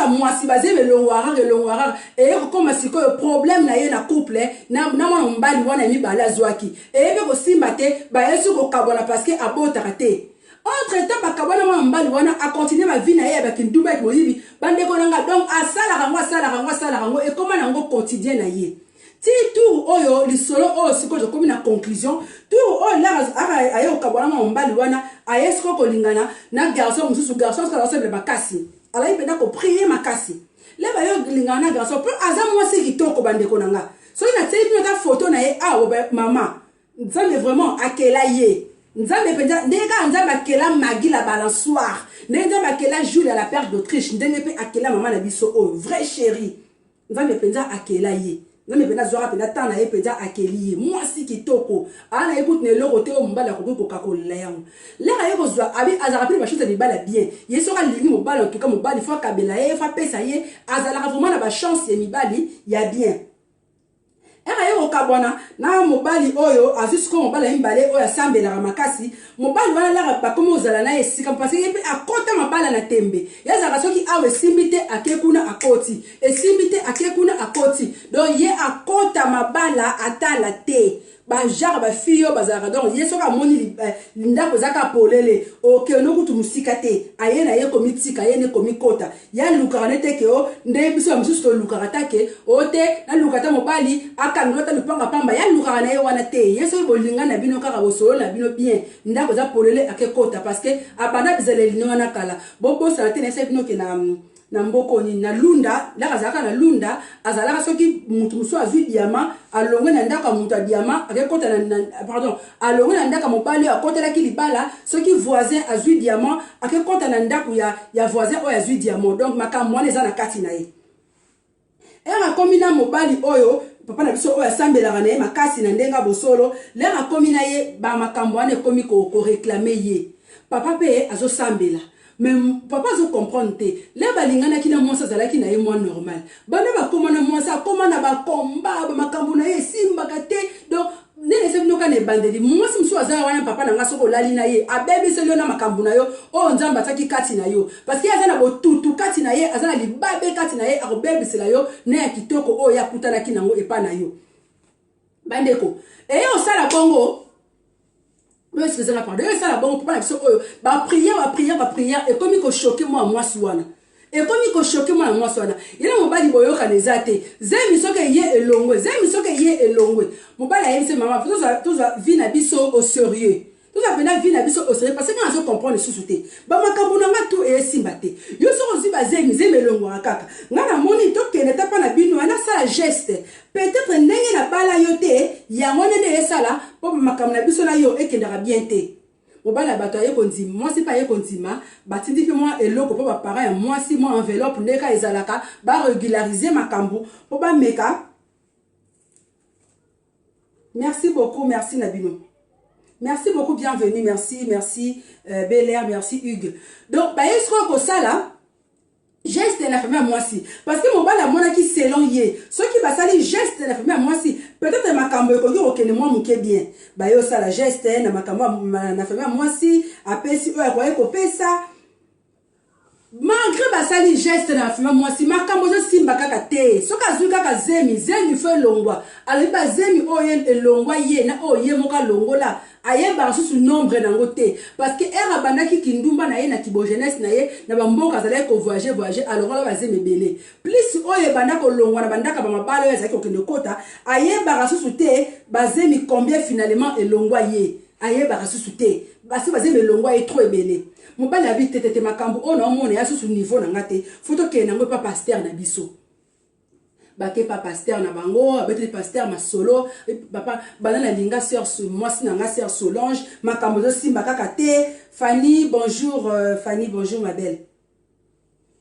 mwasi bazeme longwara e kokoma sikoyo problème na ye na couple na mwana mobali wana mibale azwaki e be kosimba te ba yesu ko kabona parce que abota kate entre temps bakabana mwa mbali wana a continuer ma vie na ye avec une double moyibi bandeko nanga donc asala ngo et comment nango quotidien na ye ti tour oyo lisolo oyo siko je komi na conclusion tour oyo la ayo kabana mwa mbali wana ayesko kolingana na garçon mususu garçon ska ressemble makasi ala ipenda ko prier makasi leba yo lingana na garçon peu aza mwasi kitoko bandeko nanga so ina tsebi na photo na ye mama nzambe vraiment akela ye nzambe penza ndeka nzambe akela magi la balançoire ndeka akela Julia la perle d'Autriche ndenge pe akela mama na biso o vrai chéri nzambe penza akela ye nzambe penza zora penza tana ye penza akeli ye mwasi kitoko ana écoute ne lorote o mbala ko ko kakola yango lera ye kozwa abi azara pe ba chose de bala bien ye soka lingi mobala en tout cas mobali fa kabela ye fa pesa ye azala vraiment na ba chance ye mibali ya bien era yo kabona na mobali oyo azusko mobali mbale oyo asambela makasi mobali wana la bakomo ozala na esika parce que yepe akota mabala na tembe yazaka soki awe simbite akekuna akoti esimbite akekuna akoti donc ye akota mabala atala te ba jara ba fiyo bazaka donc ye soka moni ndako zaka polele oke nokutu musika te ayena ye komitika ye ne komikota ya lukara te ke o nde biso msusu to lukara take o te na lukata mobali akangota lupanga pamba ya lukara na ye wana te ye so bolinga na bino kaka bosolo na bino bien ndako za polele akekota parce que abanda bizele lino wana kala bobo sa te na se bino ke na mboko ni na lunda la kazaka na lunda azalaka soki mutu muso azwi diamant alongwe na ndaka mutu a diamant akekota na pardon alongwe na ndaka mobali akotela ki libala soki voisin azwi diamant akekota na ndaku ya voisin oyo azwi diamant donc makambo wana eza na kati na ye era komina mobali oyo papa na biso oyo asambelaka na ye makasi na ndenga bosolo lera komi na ye ba makambo wana ekomi ko réclamer ye papa pe azosambela mais papa zo comprendre te le balingana kina mwasi azalaki na ye mwa normal bana bakoma na mwasi akoma na bakomba bamakambo na ye esimbaka te donc nene se binoka na ebandeli mwasi mosusu azala wana papa na nga soko olali na ye abebiseli yo na makambo na yo oyo nzambe atiaki kati na yo parce que aza na botutu kati na ye aza na libabe kati na ye akobebisela yo na ya kitoko oyo ye akutanaki nango epa na yo bandeko eye osala bongo oyo esezala pardon oyo esala bongo mpo na biso oyo bapriere ekomi koshoke mwa mwasi wana ekomi koshoke mwana mwasi wana ina mobali boyokana eza te zemi soki ye elongwe mobali ayebise mama tozwa vi na biso au sérieux tozwa pena vi na biso au sérieux parce que nga azo comprendre lisusu te bamakambo na nga tu eyesimba te yo soki ozwi bazemi elongwaka kaka nga namoni tokende ta mpa na bino wana asala geste peut-être ndenge na bala yo te yango nde eyesala mpo bamakambo na biso na yo ekendaka bien te mobala bato aye kondima mwasi pa aye kondima batindiki mwa eloko mpo bapara ya mwasi mwa enveloppe ndeka ezalaka baregularize makambo mpo bameka. Merci beaucoup, merci Nabino. Merci beaucoup, bienvenue, merci Bel Air, merci Hugues. Donc baye soko kosala geste na famille à moi si parce que mon bala mona qui selon yé ceux qui va salir geste na famille à moi si peut-être makambo ko yo okene moi muke bien ba yo sala geste na makambo na famille à moi si apesi o akoye ko pesa malgré ba salir geste na famille à moi si makambo zo simba kaka te soka zuka kaka zemi fe longwa ali ba zemi o ye longwa ye na o ye moka longola ayeba susu nombre nango te parce que era bandaki kindumba na ye na kibo jeunesse na ye na bamboka azalaki ko voyager alors là bazemi belé plus oye bandako longwa na bandaka ba mabalo ya zaki okende kota ayeba susu te bazemi combien finalement elongwa ye ayeba susu te basi bazemi elongwa ye trop ebele mobali habite tete makambo ona omona ya susu niveau na ngate photo ke nango pa pasteur na biso bake pa pasteur na bango abete pasteur masolo papa banana linga sœur mwasi na nga sœur Solange makambo zo simba kaka te. Fanny bonjour Fanny bonjour ma belle.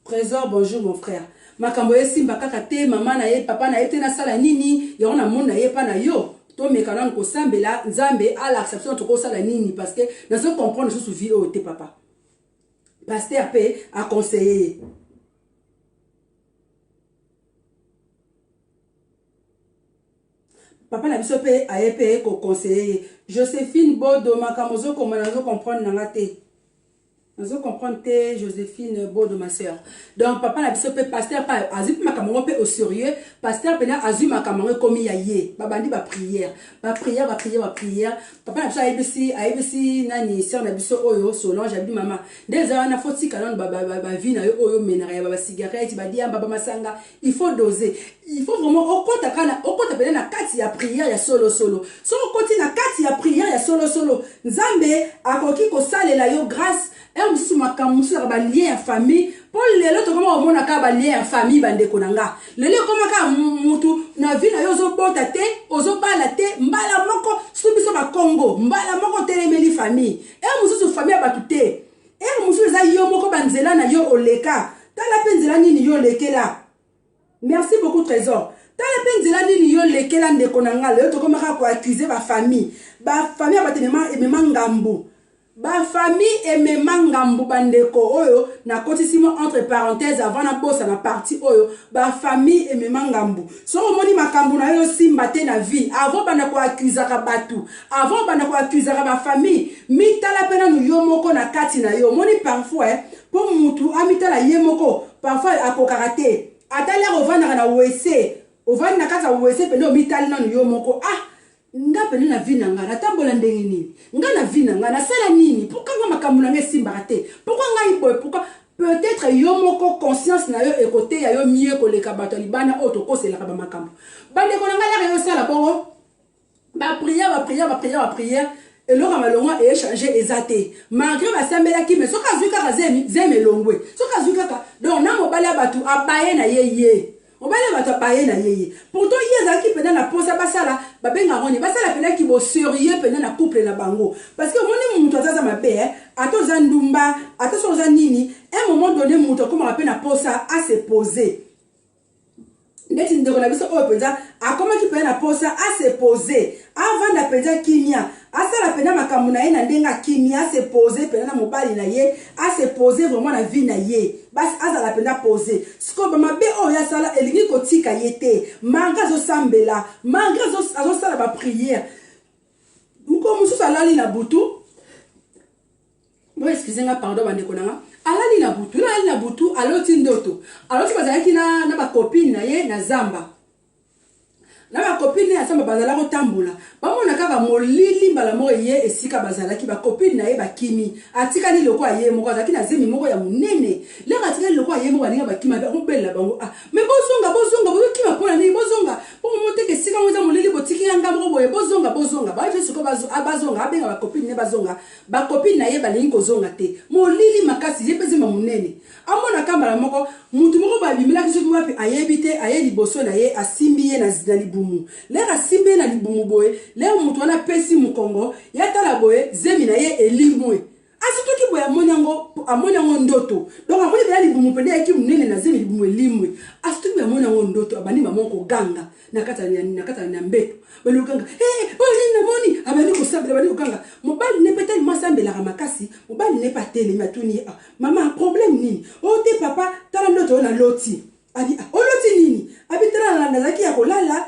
Trésor bonjour mon frère makambo ye simba kaka te mama na ye papa na ye te na sala nini yo na mona ye pa na yo to mekana ko sambela nzambe à l'acception to ko sala nini parce que na so comprendre sous vie o te papa pasteur pe a conseiller papa na biso pe ayepe ko conseiller Joséphine Bodo makamozo ko manazo comprendre nanga te nazo comprendre te Joséphine Bodo ma sœur donc papa na biso pe pasteur pa azu makamongo pe au sérieux pasteur pe na azu makamongo komi ya ye babandi ba prière papa na biso ayebisi nani sœur na biso oyo Solange abi mama déjà na foti kanon ba vie na yo oyo menara ya ba cigarette ba dia ba masanga il faut doser il faut vraiment okota pele na kati ya prière ya solo so okoti na kati ya prière ya solo nzambe akoki ko salela yo grâce musu makamusu ya ba lien ya famille pour lelo to koma omona ka ba lien ya famille bandeko nanga lelo koma ka mutu na vie na yo zo bota te ozo bala te mbala moko subiso ba Congo mbala moko telemeli famille musu famille ya batu te musu za yo moko banzela na yo oleka tala penzela nini yo lekela. Merci beaucoup Trésor. Tala penzela nini yo lekela ndeko nanga lelo to koma ka ko accuser ba famille abatenema emema ngambu ba famille emema ngambu bandeko oyo na kotisimo entre parenthèses avant na bossa na partie oyo ba famille emema ngambu so omoni makambu na yo simba te na vie avant bana ko accuser ka batu avant bana ko accuser ka ba famille mitala pena nu yo moko na kati na yo moni parfois pour mutu amitala ye moko parfois akokaraté atala ovana na WC ovana na kata WC pele mitala na yo moko nga pene na vie nanga natambola ndenge nini nga na vie nanga na sala nini pourquoi nga makambo na simba te pourquoi nga iboy pourquoi peut-être yo moko conscience na yo ekote ya yo mieux ko leka bato libana auto ko sela ba makambo bande ko nga la yo sala bongo ba prière et l'ora malongwa et changer ezate malgré ba sambela ki mais soka zuka ka zemi longwe soka zuka ka donc na mobala batu abaye na ye obale bato abaye na ye pourtant yeza ki pena na posa basala babenga ngoni basala pena ki bo sérieux pena na couple na bango parce que moni mutu azaza mabe atoza ndumba atoza nini un moment donné mutu comme rappelle na posa à se poser ndeti ndeko na biso oyo penza akoma ki pena na posa à se poser avant da penza kimia asala pena makambo na ye na ndenge akimi ase pose pena na mobali na ye ase pose vraiment na vie na ye basi azala pena pose siko bamabe oyo asala elingi kotika ye te malgré azosambela malgré azosala baprière moko mosusu alali na butu bo excusez nga pardon bandeko nanga alali na butu aloti ndoto aloti bazalaki na bakopine na ye na zamba na bakopine ya zamba bazala kotambola bamona kaka molili mbala moko ye esika bazalaki bakopine na ye bakimi atikali loko aye moko azalaki na zemi moko ya munene leka atikali loko aye moko aninga bakima bakobela bango mais bozonga mpona nini bozonga po moteke esika ngo eza molili botiki yanga moko boye bozonga baje siko bazonga abenga bakopine ne bazonga bakopine na ye balingi kozonga te molili makasi ye pezima munene amona kambala moko mutu moko babimelaki soki wapi ayebi te aye liboso na ye asimbi ye na libumu leka asimbi ye na libumu boye leo mutu wana pesi mukongo yatala boye zemi na ye elimwe asitoki boye amoni yango ndoto donc amoni bela libumu pende yaki munene na zemi libumu elimwe asitoki boye amoni yango ndoto abandi mamongo koganga na kata na mbeto balokanga namoni abandi kosambela abandi kokanga mobali ne peut-être masambelaka makasi mobali ne pas telemi atuni mama problème nini te papa tala ndoto na loti abi oloti nini abi tala nazaki ya kolala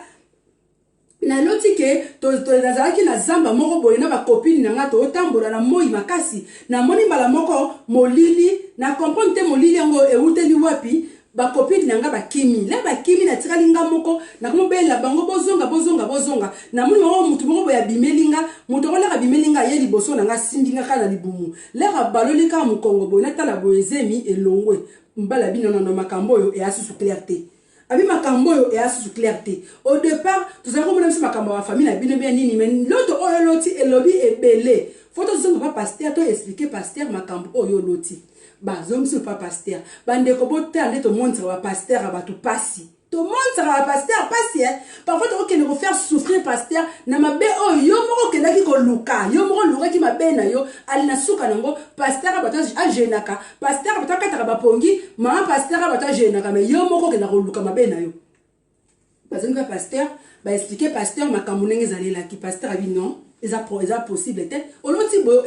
na loti ke nazalaki na zamba moko boye na bakopine na nga totambola na moi makasi na moni mbala moko molili na comprendre te molili yango euteli wapi bakopine na nga bakimi la bakimi na tikali nga moko na komobela bango bozonga na moni moko mutu moko boye abimelinga mutu okolaka bimelinga ye liboso na nga sindinga kala libumu leka baloli kaka mokongo boye natala boye zemi elongwe mbala bino na makambo oyo easusu clarté abi makambo oyo easusu clarté au départ tozali komona biso makambo ya famille na bino bien nini mais loto oyo loti elobi ebele faut tozonga pa pasteur to expliquer pasteur makambo oyo loti bazongi pa pasteur bandeko botande to montre wa pasteur abatu pasi to montre wa pasteur pasi parfois to okende ko faire souffrir pasteur na mabe oyo yo moko kendaki ko luka yo moko luka ki mabe na yo ali na suka nango pasteur abatu ajenaka pasteur abatu kataka bapongi ma pasteur abatu ajenaka mais yo moko kenda ko luka mabe na yo bazongi pa pasteur ba expliquer pasteur makambo ndenge zalela ki pasteur abi non eza possible te oloti boyo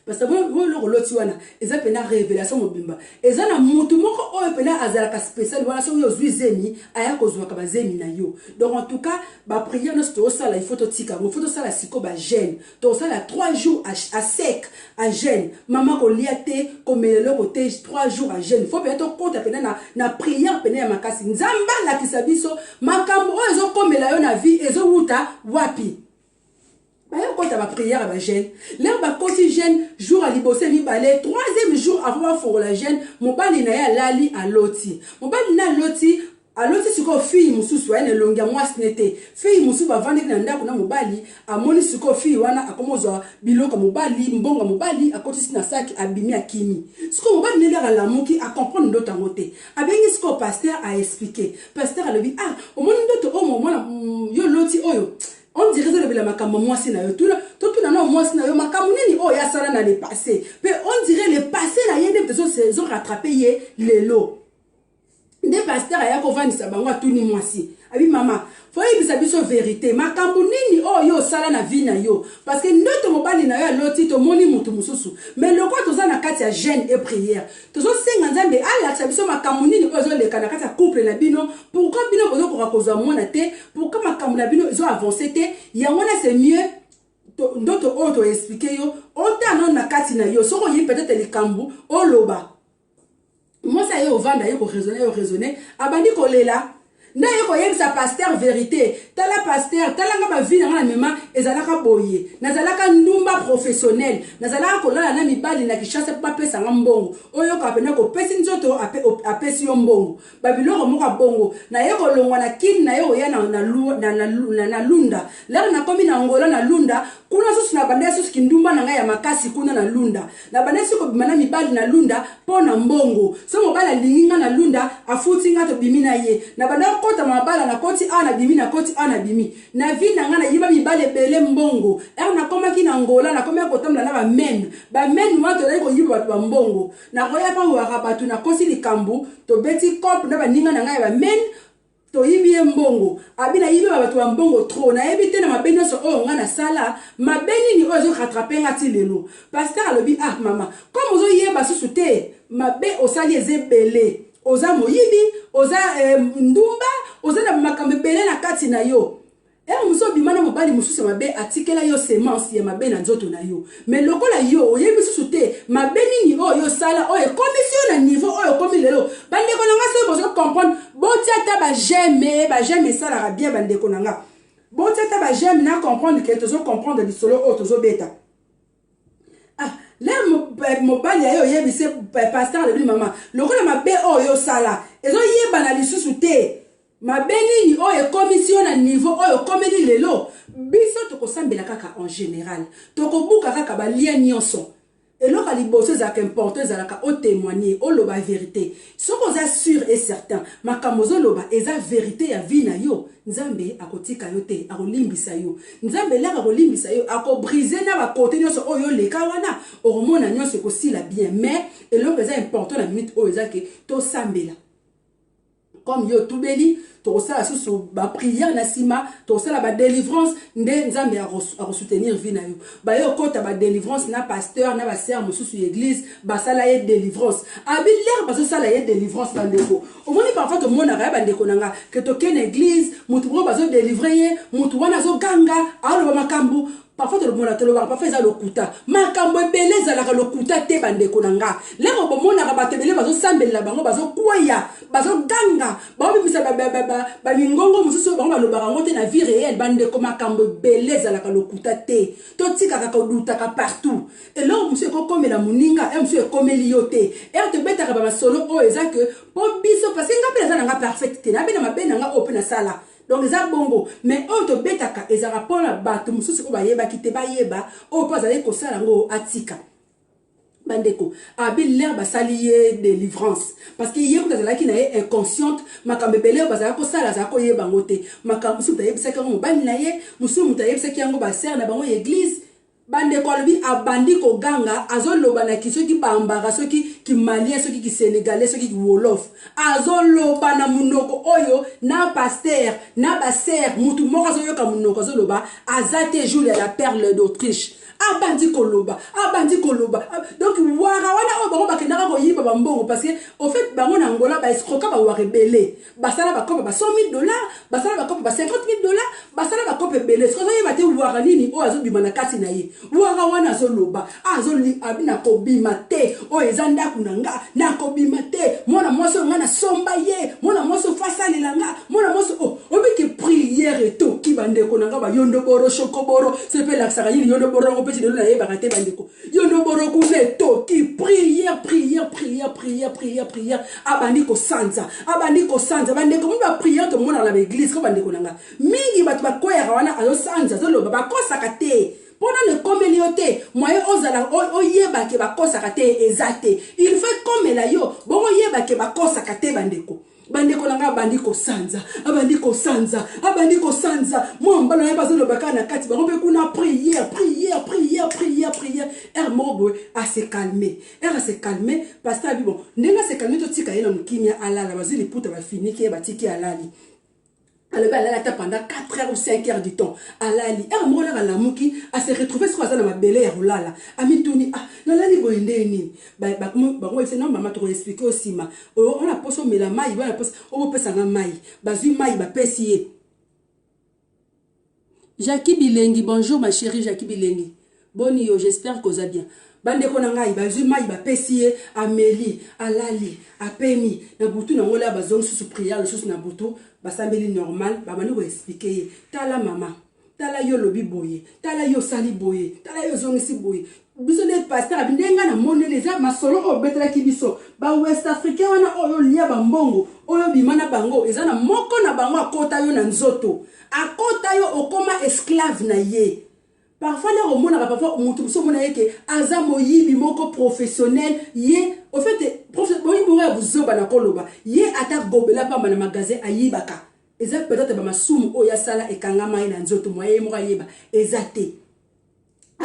parce que bo lo oloti wana eza pena révélation mobimba eza na mutu moko oyo pena azalaka spécial wana so yo zemi aya kozwa ka bazemi na yo donc en tout cas ba prière no sto sala il faut to tika il faut to sala siko ba jeûne to sala 3 jours à sec à jeûne maman ko liate ko melelo ko te 3 jours à jeûne faut pena to kota pena na prière pena ya makasi nzamba la kisabiso makambo oyo zo komela yo na vie ezo wuta wapi kota ba prière ba jeûne là ba koti jeûne jour à libosé mi balé 3e jour avant faire la jeûne mobali na ya lali a loti mobali na loti aloti siko fille mususu wana longia mwasi nete fille mususu bavandi na ndako na mobali amoni siko fille wana akomozwa biloko mobali mbonga mobali akoti na saki abimi akimi siko mobali ne la lamuki a comprendre ndoto ngote abengi siko pasteur a expliquer pasteur alobi omoni ndoto o mona yo loti oyo on dirait que le makambo mwasi na yo tout na no mwasi na yo makambo nini o ya sala na le passé mais on dirait le passé na yende peut se rattraper ye lelo des pasteurs aya ko vanisa bango atuni mwasi abi mama faut yebisa biso vérité makambo nini o yo sala na vie na yo parce que ndoto mobali na yo loti to moni mutu mususu mais loko toza na kati ya jeûne et prière tozo senga nzambe ala biso makambo nini o zo leka na kati ya couple na bino pourquoi bino bozo ko kozwa mona te pourquoi makambo na bino zo avancer te yango na c'est mieux ndoto o to expliquer yo otana na kati na yo soko yi peut-être le kambu o loba moi ça y est au vanda yo ko raisonner abandi ko lela nda yo ko yebisa pasteur vérité tala pasteur tala nga ba vie na mema ezalaka boye nazalaka ndumba professionnel nazalaka ko lala na mibali na kishasa pa pesa ngambongo oyo ka pena ko pesi nzoto apesi yo mbongo babiloko moko bongo na yo ko longwa na kin na yo ya na lunda la na komi na ngola na lunda kuna susu na banda susu kindumba na ya makasi kuna na lunda na banda suko bimana mibali na lunda pona mbongo so mobala linginga na lunda afuti nga to bimina ye na banda kota mabala na koti ana bimi na koti ana bimi na vi na nga na yiba mibale bele mbongo na koma ki na ngola na koma ko tamla na ba men wato na ko yiba ba mbongo na ko ya pa wa rabatu na kosi likambu to beti kop na ba ninga na nga ba men toyibi ye mbongo abina yibi bato ya mbongo trop nayebi te na mabe nyonso oyo nga nasala mabe nini oyo ezorattrape nga ti lelo paster alobi ah mama comme ozoyeba susu te mabe osali eza ebele oza moyibi oza ndumba oza na makambo ebele na kati na yo muso bimana mobali mususu mabe atikela yo semence ya mabe na nzoto na yo mais lokola yo oyebi susu te mabe nini oyo sala oyo komisio na niveau oyo komi lelo bandeko nanga so bozo comprendre botia ta ba j'aime sala bien bandeko nanga botia ta ba j'aime na comprendre que tozo comprendre lisolo oyo tozo beta là mobali ya yo oyebi se pasteur le mama lokola mabe oyo sala ezo yeba na lisusu te mabe nini oyo commission na niveau oyo komeli lelo biso tokosambela kaka en général tokobuka kaka balia nyonso eloko liboso ezalaka important ezalaka otémoigner oloba vérité soko oza sûr et certain makambo ozoloba eza vérité ya vie na yo nzambe akotika yo te akolimbisa yo nzambe laka akolimbisa yo akobrise na bakote nyonso oyo leka wana okomona nyonso ekosila bien mais eloko eza important na minute oyo eza ke tosambela comme yo tubeli tosala susu ba prière na sima tosala ba délivrance nde nzambe a soutenir vie na yo ba yo kota ba délivrance na pasteur na ba sœur mususu église ba sala ye délivrance abi l'air ba sala ye délivrance na ndeko omoni parfois to mona ga ba ndeko nanga que to ken église mutu bo ba zo délivrer ye mutu wana zo ganga alo ba makambu parfois to mona to ba parfois za lokuta makambo ebele ezalaka lokuta te bandeko nanga lero bomona ka batebele bazo sambela bango bazo kwaya bazo ganga ba bimisa ba mingongo mususu bango balobaka ngote na vie réelle bandeko makambo ebele ezalaka lokuta te to tika ka duta ka partout et là mususu ko komela muninga et mususu komeli yote et te betaka ba masolo o eza que po biso parce que ngapela za nanga perfect na bena mabena nga open na sala donc eza bongo mais oyo tobetaka ezaka mpona bato mosusu oyo bayebaki te bayeba oyo mpo azali kosala yango atika bandeko abiler basali ye délivrance parce que ye kuta azalaki na ye inconsciente makambo ebele oyo bazalaki kosala azalaki koyeba yango te makambo mosusu moto ayebisaki yango mobali na ye mosusu moto ayebisaki yango basere na bango ya église bandeko alobi abandi koganga azoloba na soki bambara soki kimalien soki kisénégalais soki kiwolof azoloba na munoko oyo na pasteur na baser mutu moko azoyoka munoko azoloba azate jour ya la perle d'Autriche abandi koloba donc wara wana oyo bango bakendaka koyiba bambongo parce que au fait bango na Angola baescroka bawara ebele basala bakope ba $100,000 basala bakope ba $50,000 basala bakope ebele soki ozoyeba te wara nini oyo azobima na kati na ye wara wana azoloba azoli abina kobima te oyo eza ndaku na nga nakobima te mwana mwasi oyo nga nasomba ye mwana mwasi ofasalela nga mwana mwasi obiki prière etoki bandeko na nga bayondoboro shokoboro sepelakisaka nini yondoboro yango peti lelo nayebaka te bandeko yondoboro kuna etoki prière abandi kosanza bandeko moni baprière tomonaka na baeglise ko bandeko na nga mingi bato bakoyaka wana azosanza azoloba bakosaka te mpona nekomeli yo te moye ozala oyebake bakosaka te eza te il faut komela yo bongo oyebake bakosaka te bandeko nanga abandi kosanza mwa mbala naye bazolobaka na kati bango mpe kuna prière moko boye ase calme pasteur abi bon ndenge ase calme totika ye na mokimia alala bazwi liputa bafiniki ye batiki alali alobi alali ata pendant 4 heures ou 5 heures du temps alali moko laka lamuki ase retrouve siko aza na mabele ya kolala amituni nalali boye ndenge nini bango ese na mama tokoexplike osima ona poso omela mai bana poso obopesanga mai bazwi mai bapesi ye Jackie Bilengi, bonjour ma chérie Jackie Bilengi. Boni yo, j'espère que vous allez bien. Bandeko na ngai bazwi mai bapesi ye ameli alali apemi na butu na ngola bazong susu prière le susu na butu basambeli normal babani ko expliquer ye tala mama tala yo lobi boye tala yo sali boye tala yo zongisi boye biso ne pasteur abindenga na monele za masolo o betela kibiso ba west africain wana oyo lia bambongo oyo bimana bango eza na moko na bango akota yo na nzoto akota yo okoma esclave na ye. Parfois, les romans, parfois, on trouve ça, aza moyibi moko professionnel, ye, au fait, professionnel, vous ye attaque gobela pa na magasin ayibaka. Eza peut-être ba masumu o ya sala e kangama ina nzoto moye mo yeba ezate.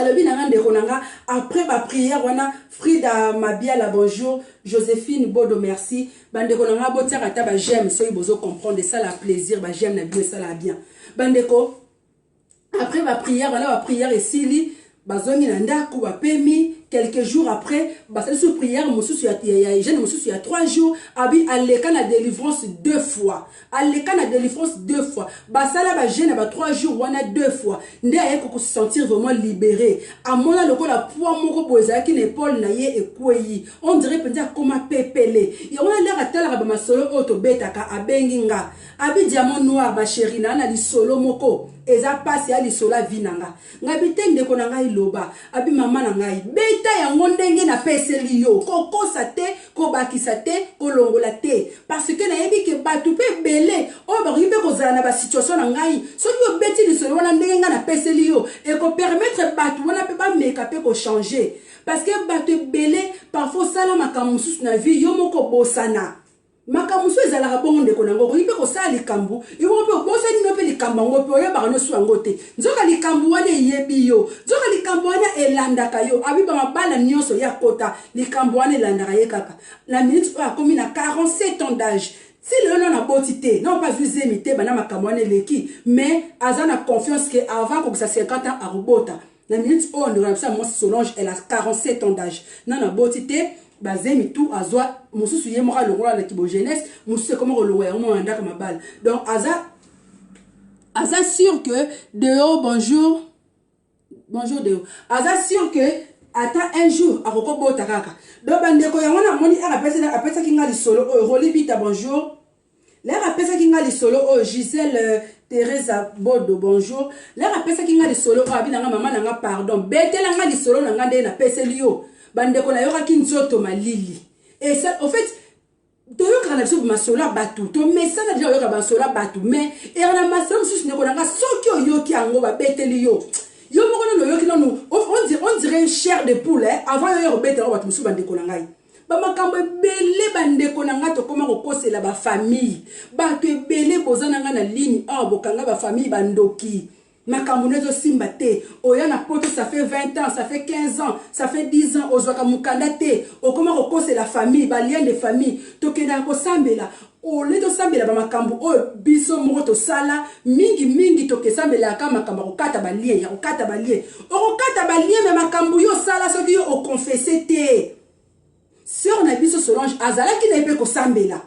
alobi nanga ndeko nanga après ba prière wana Frida Mabiala bonjour Joséphine Bodo merci bandeko nanga botiaka ta ba j'aime soki bozo comprendre ça la plaisir ba j'aime na bien ça la bien bandeko après ba prière wana ba prière esili bazongi na ndako bapemi quelques jours après basali sous prière mosusu ya jeune mosusu ya 3 jours abi aleka na délivrance 2 fois aleka na délivrance 2 fois basala ba jeune ba 3 jours wana 2 fois nde ayeko ko se sentir vraiment libéré amona lokola poids moko boza ki l'épaule na ye ekweyi on dirait penza koma pepele ya wana lera tala ba masolo auto betaka abengi nga abi diamant noir ba chérie na lisolo moko eza passe ya lisola vinanga ngabi tende ko nanga iloba abi mama na ngai beta yango ndenge na peseli yo kokosa te kobakisa te kolongola te parce que na yebi ke batu pe belé o ba ribe ko zana ba situation na ngai soki obeti lisolo wana ndenge nga na peseli yo et ko permettre batu wana pe ba meka pe ko changer parce que batu belé parfois sala makamusu na vie yo moko bosana makamusu ezalaka bongo ndeko nango koyipe kosala likambu iwo pe bosani no pe likambu ngo pe oyeba no su yango te nzoka likambu wana yebi yo nzoka likambu wana elandaka yo abiba mabala nyonso ya kota likambu wana elandaka ye kaka la minute a commis na 47 ans d'âge si le non a botité non pas visé mité bana makambu wana leki mais azana confiance que avant que ça 50 ans à robota la minute on de ça moi Solange elle a 47 ans d'âge non a botité bazemi tout azwa mususu ye moka longola na kibo jeunesse mususu comment roloya mo andaka mabal donc aza sûr que dehors bonjour dehors aza sûr que ata un jour akoko bota kaka donc bandeko yango na moni apesa kinga lisolo o rolibita bonjour l'air apesa kinga lisolo o Gisèle Teresa Bodo bonjour l'air apesa kinga lisolo o abinanga mama nanga pardon betela nga lisolo nanga nde na peselio bandeko na yoka kinzoto malili et ça en fait toyoka na biso masola batu to mesa na déjà yoka basola batu mais et na masola susu ndeko nanga soki oyoki yango ba beteli yo moko no yoki no on dirait chair de poule avant yo betela batu musu bandeko na ngai ba makambo ebele bandeko na ngai to koma ko kosela ba famille batu ebele bozana nga na ligne bokanga ba famille bandoki makambo nezo simba te oya na poto ça fait 20 ans ça fait 15 ans ça fait 10 ans ozwaka mukanda te okoma kokose la famille ba lien de famille tokenda ko sambela ole to sambela ba makambo o biso moko to sala mingi tokesambela ka makambo kokata ba lien ya kokata ba lien me makambo yo sala soki yo o confesser te sœur na biso Solange azala ki na pe ko sambela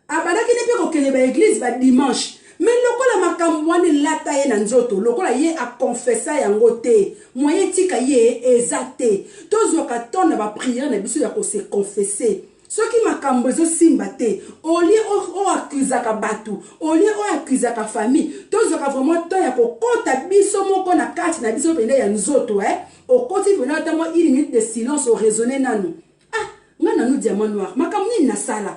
abana ki na pe ko kele ba église ba dimanche mais lokola makambo wana lata ye na nzoto lokola ye a confessa yango te moye tika ye ezate tozoka tona ba prière na biso ya ko se confesser soki makambo ezo simba te olie o accusaka batu olie o accusaka famille tozoka vraiment to ya ko kota biso moko na kati na biso pende ya nzoto o koti vena tamo 1 minute de silence o raisonner nanu ngana nu diamant noir makambo ni na sala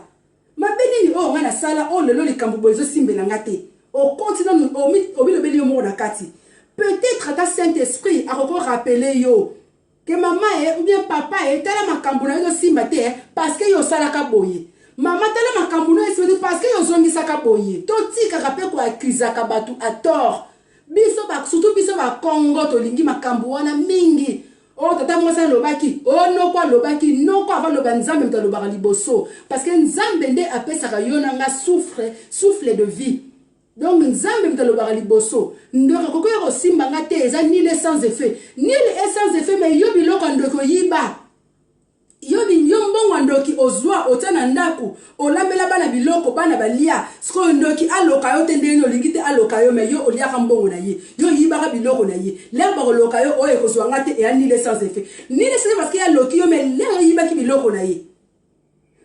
mabeni ni ngana sala lelo likambo bozo simbela ngate au continent au bilobeli yo na kati peut-être ta Saint-Esprit a encore rappelé yo que maman ou bien papa tala makambo na yo simba te parce que yo sala ka boye maman tala makambo na yo parce que yo zongisa ka boye to tika rappel ko accuser ka batu à tort biso ba surtout biso ba Congo to lingi makambo wana mingi tata mwasa lobaki noko lobaki noko avant le banzambe mta lobaka liboso parce que nzambe nde apesa yo nanga souffle de vie. Donc nzambe mtalobaka liboso ndoko kokoya ko simba ngate eza ni les sans effet mais yo biloko ndoko yiba yo mbongo ndoki ozwa otana ndaku olambela bana biloko bana balia sko ndoki aloka yo tende no lingite aloka yo mais yo oliaka mbongo na ye yo yibaka biloko na ye lerba oloka yo oye kozwa ngate e ni les sans effet parce que ya loki yo mais lerba yibaki biloko na ye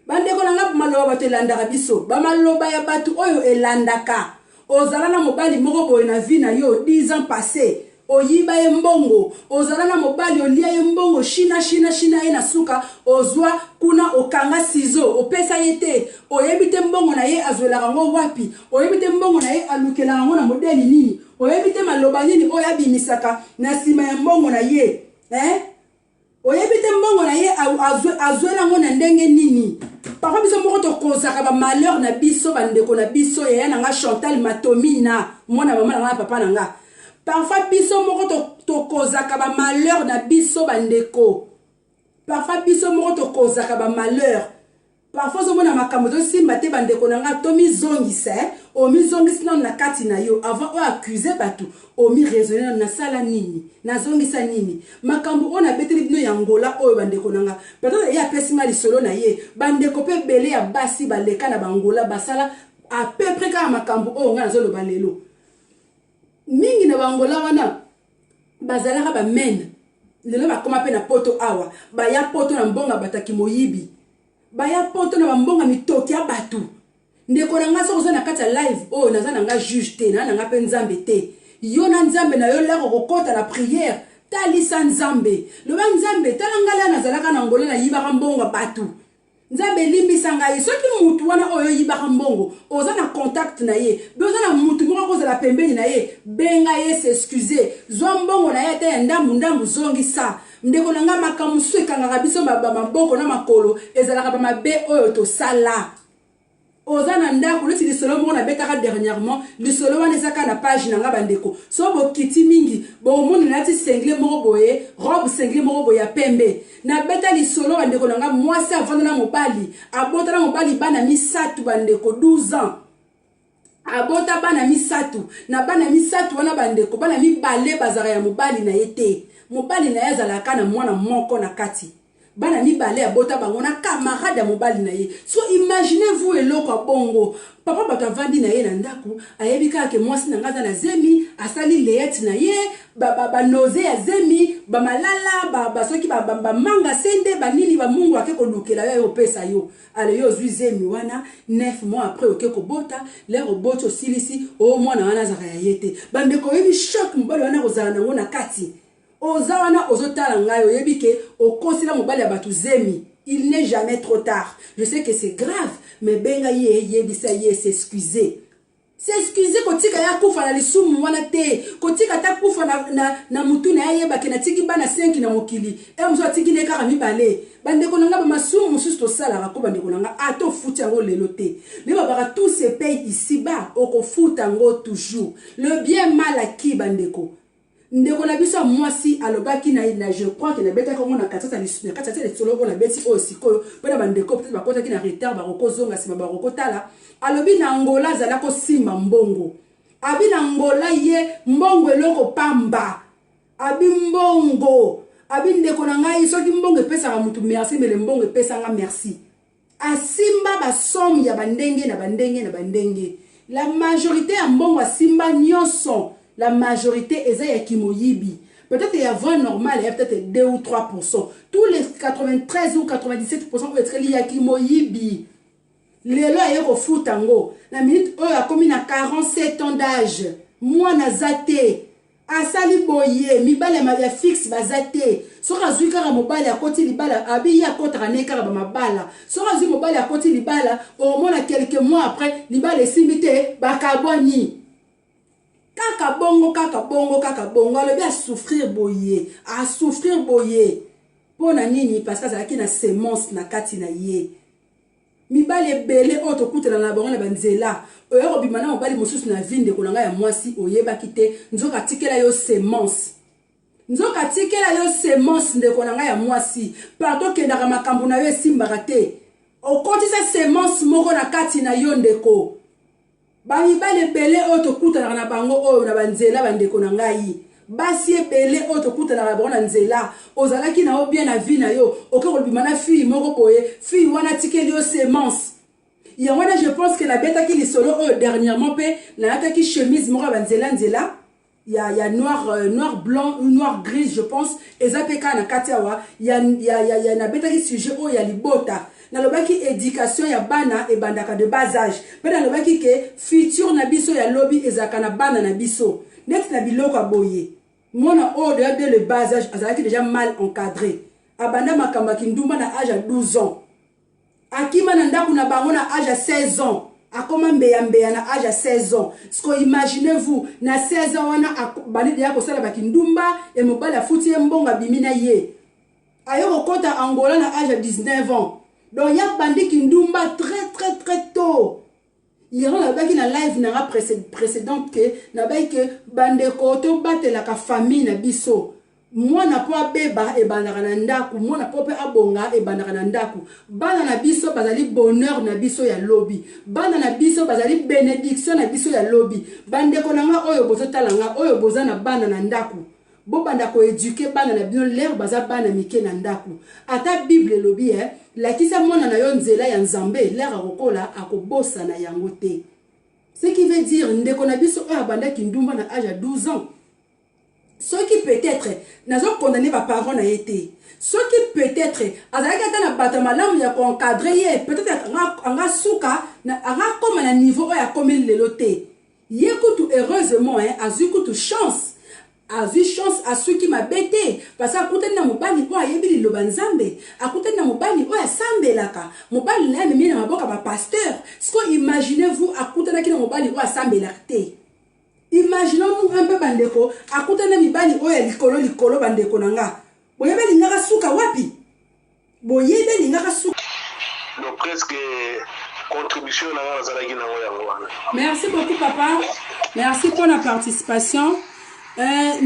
bandeko nanga maloba bato elandaka biso bamaloba ya batu oyo elandaka ozala na mobali moko boye na vie na yo 10 ans passé oyiba ye mbongo ozala na mobali olia ye mbongo shina ye na suka ozwa kuna okanga sizo opesa ye te oyebi te mbongo na ye azwelaka ngo wapi oyebi te mbongo na ye alukelaka ngo na modeli nini oyebi te maloba nini oyo abimisaka na nsima ya mbongo na ye oyebi te mbongo na ye azwela ngo na ndenge nini parfois biso moko tokozaka ba malheur na biso bandeko na biso ya nanga Chantal Matomina mwana mama na papa nanga parfois biso moko tokozaka ba malheur na biso bandeko. Parfois biso moko tokozaka ba malheur. Parfois zo mona makambo zo simba te bandeko nanga to mizongisa o mizongisa na kati na yo avant o accuser batu o mi raisonner na sala nini na zongisa nini makambo ona beteli bino ya ngola oyo bandeko nanga peut-être ya pesinga lisolo na ye bandeko pe belé ya basi baleka na bangola basala à peu près ka makambo o nga zo lo balelo mingi na bangola wana bazalaka ba men lelo bakoma pe na poto awa ba ya poto na mbonga bataki moyibi baya poto na bambonga mitoki ya batu ndeko na nga sokoza na kati ya live oh naza na nga juge te na nga pe nzambe te yo na nzambe na yo lero kokota na prière talisa nzambe loba nzambe tala ngala nazalaka na ngolo na yibaka mbongo batu nzambe limbisa ngai soki mutu wana oyo yibaka mbongo oza na contact na ye bezo na mutu moko kozala pembeni na ye benga ye s'excuser zwa mbongo na ye te ndambu zongisa ndeko na nga makamu swekanga biso maboko na makolo ezalaka ba mabe oyo to sala oza na ndako loti lisolo moko na betaka dernièrement lisolo wana ezaka na page na nga bandeko so bokiti mingi bomoni nati sengle moko boye robe sengle moko boye ya pembe na beta lisolo bandeko na nga mwasi avanda na mobali abota na mobali bana misatu bandeko 12 ans abota bana misatu na bana misatu wana bandeko bana mibale bazara ya mobali na yete mobali na ye azalaka na mwana moko na kati bana mibale abota bango na camarade ya mobali na ye so imaginez-vous eloko bongo papa bato avandi na ye na ndako ayebi kaka mwasi na ngaza na zemi asali leyete na ye banoze ya zemi bamalala basoki bamanga sende banini bamungu ake kolukela yo opesa yo ale yo zwi zemi wana 9 mois après oke kobota lero boti osilisi o mwana wana azaka ya ye te bandeko oyebi choc mobali wana kozala nango na kati ozawana ozotala ngai oyebi ke okosila mobali ya batu zemi il n'est jamais trop tard je sais que c'est grave mais benga ye yebisa ye s'excuser kotika ya kufa na lisumu wana te kotika ta kufa na mutu na ye baki na tiki bana 5 na mokili mzo tiki ne kaka mibale bandeko nanga ba masumu mususu to sala ko bandeko nanga ato futa ngo lelo te mais ba tous ces pays ici bas oko futa ngo toujours le bien mal acquis bandeko ndeko na biso mwasi alobaki na je crois que na beta ko na katata les solo ko na beti aussi ko pona bandeko peut-être bakota ki na retard ba rokozonga sima ba rokotala alobi na Angola zala ko simba mbongo abi na Angola ye mbongo eloko pamba abi mbongo abi ndeko na ngai soki mbongo pesa ka mutu merci mais le mbongo pesa nga merci asimba ba somme ya bandenge na bandenge la majorité ya mbongo asimba nyonso. La majorité est kimoyibi. Peut-être il y a 20 normal, il y a peut-être 2 ou 3%. Tous les 93 ou 97% peuvent être liés à kimoyibi. Les lois sont au foutango. La minute eux a commis à 47 ans d'âge. Moi na zate. Asali boye, mi bale ma fixe bazate. Sora zuika mobile à côté libala, abi ya kotra neka ba mabala. Sora zu mobile à côté libala, au moins quelques mois après, libala simité bakabwani. Kaka bongo alobi a souffrir boye pona nini parce que azalaki na semence na kati na ye mibale bele oto kutela na bango na banzela oyo kobima na mobali mosusu na vie ndeko na ngai ya mwasi oyebaki te nzoka tikela yo semence ndeko na ngai ya mwasi parto kendaka makambo na yo esimbaka te okotisa semence moko na kati na yo ndeko bamibale bele oto kutana na bango oyo na banzela bandeko na ngai basi ebele oto kutana na bango na nzela ozalaki na bien na vie na yo okoko bimana fille moko boye fille wana tikeli yo semence ya wana je pense que la beta qui lisolo dernièrement pe na ataki chemise moko banzela nzela ya noir blanc ou noir gris je pense ezapeka na katiawa ya na beta qui sujet o ya libota na lobaki éducation ya bana e bandaka de bas âge mais na lobaki ke futur na biso ya lobby ezaka na bana na biso net na biloko aboye mona o de le bas âge azalaki déjà mal encadré abanda makamba kindumba na âge à 12 ans akima na ndaku na bango na âge à 16 ans akoma mbeya na âge à 16 ans sko imaginez-vous na 16 ans wana bani de yako sala bakindumba e mobala futi mbonga bimina ye ayoko kota Angola na âge à 19 ans. Donc, il y a bandi qui ndumba très tôt. hier nabaki na live nanga précédente ke nabai ke bandeko tobatelaka famille na biso mwana po abeba ebandaka na ndaku mwana po pe abonga ebandaka na ndaku bana na biso bazali bonheur na biso ya lobi bana na biso bazali bénédiction na biso ya lobi bandeko nanga oyo bozotala nga oyo boza na bana na ndaku bobanda ko éduquer bana na bino l'air baza bana mike na ndaku ata bible lobi lakisa mwana na yo nzela ya nzambe l'air akokola akobosa na yango te ce qui veut dire ndeko na biso oyo abandaki ndumba na âge ya 12 ans ceux qui peut-être nazo condamné ba parents na été ceux qui peut-être azalaki ata na bato malamu ya encadrer ye peut-être anga suka anga koma na niveau oyo akomi lelo te ye kutu heureusement azwi kutu chance azwi chance à ceux qui m'a bêté parce que akutani na mobali oyo ayebi liloba nzambe akutani na mobali oyo asambelaka mobali na ye amemi na maboka bapasteur siko imaginez-vous akutanaki na mobali oyo asambelaka te imaginons un peu bandeko akutana mibali oyo ya likolo bandeko nanga boyebe lingaka suka wapi boyebe lingaka suka donc presque contribution nanga nazalaki nango yango wana. Merci beaucoup papa, merci pour la participation.